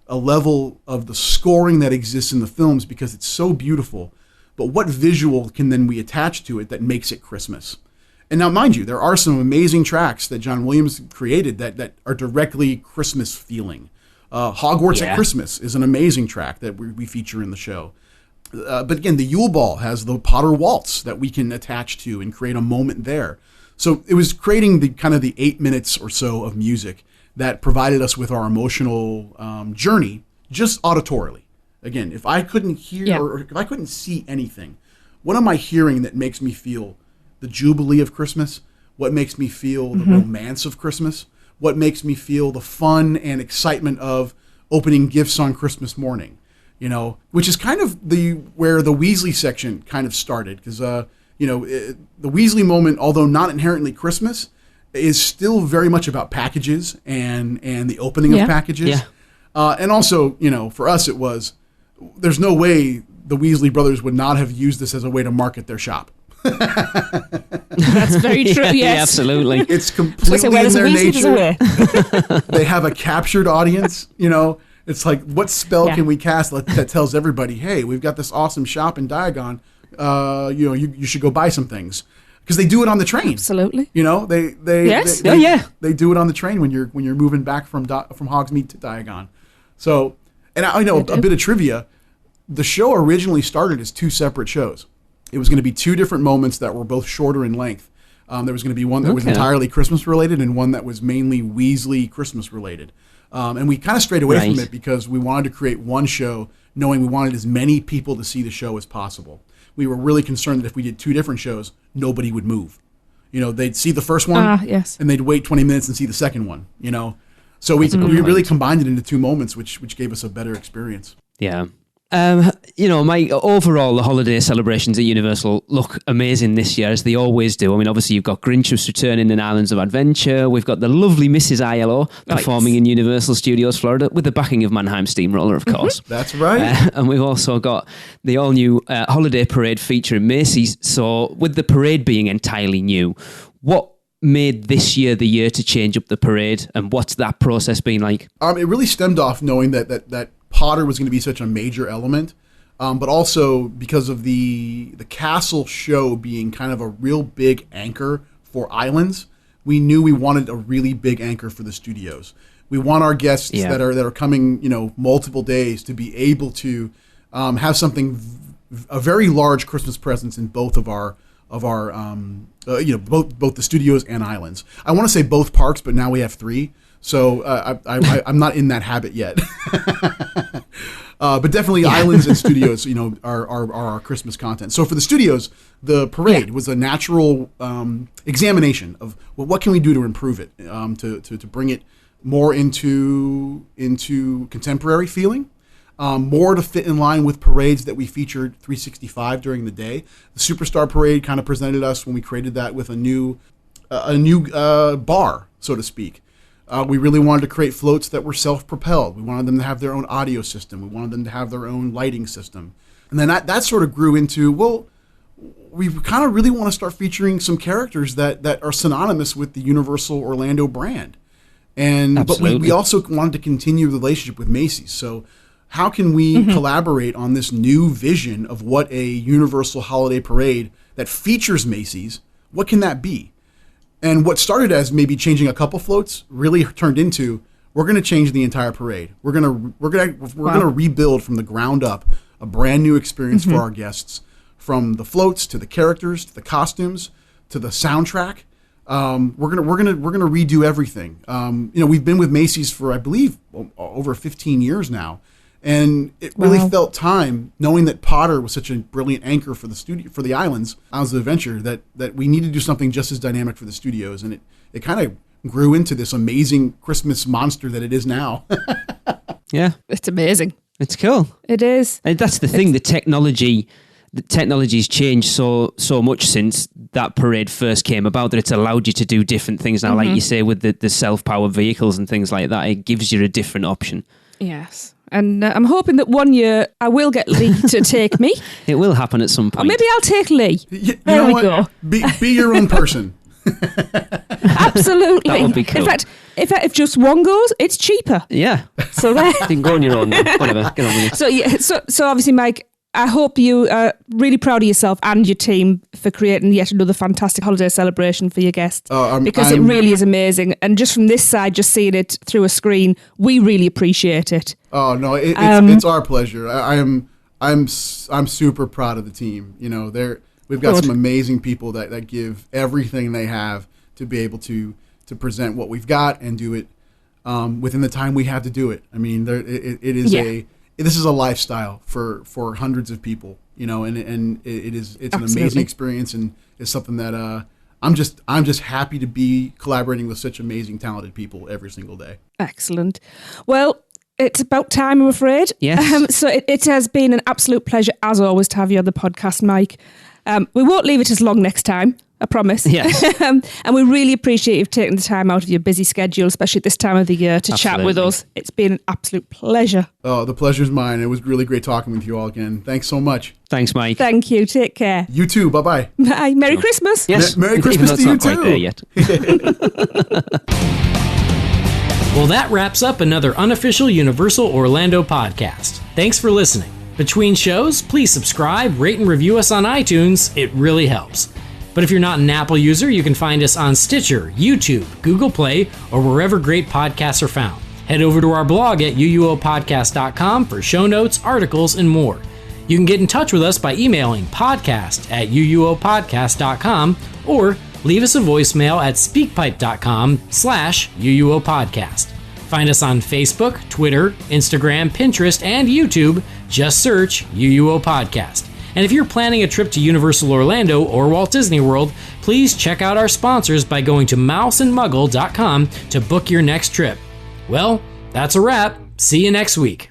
a level of the scoring that exists in the films because it's so beautiful. But what visual can then we attach to it that makes it Christmas? And now, mind you, there are some amazing tracks that John Williams created that are directly Christmas feeling. Hogwarts at Christmas is an amazing track that we feature in the show. But again, the Yule Ball has the Potter Waltz that we can attach to and create a moment there. So it was creating the kind of the 8 minutes or so of music that provided us with our emotional journey just auditorily. Again, if I couldn't hear or if I couldn't see anything, what am I hearing that makes me feel the jubilee of Christmas? What makes me feel the romance of Christmas? What makes me feel the fun and excitement of opening gifts on Christmas morning? Which is kind of where the Weasley section kind of started, because the Weasley moment, although not inherently Christmas, is still very much about packages and the opening of packages. Yeah. And also, for us, it was, there's no way the Weasley brothers would not have used this as a way to market their shop. That's very true. Yes, yeah, absolutely. It's completely in their nature. They have a captured audience. It's like, what spell can we cast that tells everybody, hey, we've got this awesome shop in Diagon. You should go buy some things. Because they do it on the train. Absolutely. They do it on the train when you're moving back from Hogsmeade to Diagon. So, and I know a bit of trivia. The show originally started as 2 separate shows. It was going to be 2 different moments that were both shorter in length. There was going to be one that was entirely Christmas related and one that was mainly Weasley Christmas related. And we kind of strayed away from it because we wanted to create one show knowing we wanted as many people to see the show as possible. We were really concerned that if we did 2 different shows, nobody would move. They'd see the first one and they'd wait 20 minutes and see the second one, So we really combined it into 2 moments, which gave us a better experience. Yeah. The holiday celebrations at Universal look amazing this year, as they always do. I mean, obviously, you've got Grinchmas returning in Islands of Adventure. We've got the lovely Mrs. Aiello performing in Universal Studios Florida with the backing of Mannheim Steamroller, of course. That's right. And we've also got the all-new holiday parade featuring Macy's. So with the parade being entirely new, what made this year the year to change up the parade, and what's that process been like? It really stemmed off knowing that Potter was going to be such a major element, but also because of the castle show being kind of a real big anchor for Islands. We knew we wanted a really big anchor for the studios. We want our guests that are coming, multiple days to be able to have a very large Christmas presence in both of our both the studios and Islands. I want to say both parks, but now we have 3, so I'm not in that habit yet. But definitely Islands and studios, are our Christmas content. So for the studios, the parade was a natural examination of what can we do to improve it, to bring it more into contemporary feeling. More to fit in line with parades that we featured 365 during the day. The Superstar Parade kind of presented us when we created that with a new bar, so to speak. We really wanted to create floats that were self-propelled. We wanted them to have their own audio system. We wanted them to have their own lighting system. And then that sort of grew into, we kind of really want to start featuring some characters that are synonymous with the Universal Orlando brand. But we also wanted to continue the relationship with Macy's. So how can we collaborate on this new vision of what a Universal holiday parade that features Macy's? What can that be? And what started as maybe changing a couple floats really turned into, we're going to change the entire parade. We're going to rebuild from the ground up a brand new experience for our guests, from the floats to the characters to the costumes to the soundtrack. We're gonna redo everything. We've been with Macy's for, I believe, over 15 years now. And it really felt time, knowing that Potter was such a brilliant anchor for the Islands, Islands of Adventure, that we needed to do something just as dynamic for the studios. And it kind of grew into this amazing Christmas monster that it is now. Yeah. It's amazing. It's cool. It is. And that's the thing, the technology's changed so much since that parade first came about that it's allowed you to do different things now. Like you say, with the self-powered vehicles and things like that, it gives you a different option. Yes. And I'm hoping that one year I will get Lee to take me. It will happen at some point. Or maybe I'll take Lee. There we go. Be your own person. Absolutely. That would be cool. In fact, if just one goes, it's cheaper. Yeah. So there. You can go on your own. Whatever. Get on with it. So obviously, Mike, I hope you are really proud of yourself and your team for creating yet another fantastic holiday celebration for your guests. Because it really is amazing. And just from this side, just seeing it through a screen, we really appreciate it. Oh no, it's our pleasure. I'm super proud of the team. We've got some amazing people that give everything they have to be able to present what we've got and do it within the time we have to do it. I mean, this is a lifestyle for hundreds of people, and it's an amazing experience, and it's something that I'm just happy to be collaborating with such amazing, talented people every single day. Excellent. Well, it's about time, I'm afraid. Yes. So it has been an absolute pleasure, as always, to have you on the podcast, Mike. We won't leave it as long next time, I promise. Yes. And we really appreciate you taking the time out of your busy schedule, especially at this time of the year, to chat with us. It's been an absolute pleasure. Oh, the pleasure's mine. It was really great talking with you all again. Thanks so much. Thanks, Mike. Thank you. Take care. You too. Bye-bye. Bye. Merry Christmas. Yes. Merry Christmas to you too. Quite there yet. Well, that wraps up another unofficial Universal Orlando podcast. Thanks for listening. Between shows, please subscribe, rate, and review us on iTunes. It really helps. But if you're not an Apple user, you can find us on Stitcher, YouTube, Google Play, or wherever great podcasts are found. Head over to our blog at uuopodcast.com for show notes, articles, and more. You can get in touch with us by emailing podcast@uuopodcast.com or leave us a voicemail at speakpipe.com/uuopodcast. Find us on Facebook, Twitter, Instagram, Pinterest, and YouTube. Just search UUO Podcast. And if you're planning a trip to Universal Orlando or Walt Disney World, please check out our sponsors by going to mouseandmuggle.com to book your next trip. Well, that's a wrap. See you next week.